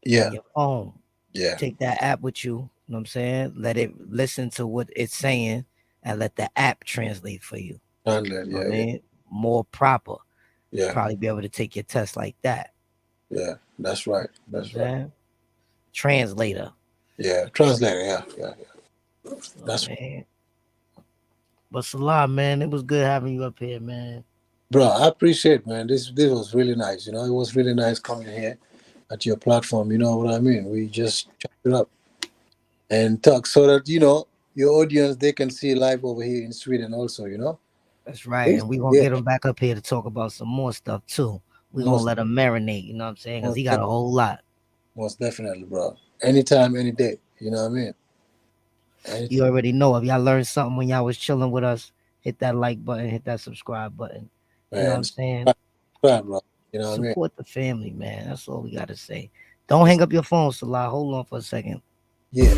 Speaker 2: Yeah.
Speaker 1: your phone.
Speaker 2: Yeah.
Speaker 1: Take that app with you. You know what I'm saying? Let it listen to what it's saying and let the app translate for you.
Speaker 2: Translate.
Speaker 1: You know what
Speaker 2: Yeah.
Speaker 1: I
Speaker 2: Yeah.
Speaker 1: mean? More proper.
Speaker 2: Yeah.
Speaker 1: Probably be able to take your test like that.
Speaker 2: Yeah. That's right.
Speaker 1: You know what I'm
Speaker 2: That's right.
Speaker 1: saying? Translator.
Speaker 2: Yeah. Translator. Yeah. Yeah.
Speaker 1: Oh
Speaker 2: That's
Speaker 1: man. But Salah, man, it was good having you up here, man.
Speaker 2: bro. I appreciate, man. This was really nice. You know, it was really nice coming here at your platform. You know what I mean? We just chop it up and talk so that you know your audience they can see live over here in Sweden also. You know.
Speaker 1: That's right.
Speaker 2: Yes.
Speaker 1: And we gonna
Speaker 2: Yeah.
Speaker 1: get him back up here to talk about some more stuff too. We gonna
Speaker 2: Most
Speaker 1: let him marinate, you know what I'm saying? Cause
Speaker 2: most
Speaker 1: he got
Speaker 2: def-
Speaker 1: a whole lot.
Speaker 2: most definitely, bro. Anytime, any day. You know what I mean?
Speaker 1: You
Speaker 2: Anytime.
Speaker 1: already know if y'all learned something when y'all was chilling with us, hit that like button, hit that subscribe button. You know what I'm
Speaker 2: man.
Speaker 1: saying?
Speaker 2: Try, bro. You know what I mean?
Speaker 1: Support the family, man. That's all we gotta say. Don't hang up your phone, Salah. Hold on for a second.
Speaker 2: Yeah.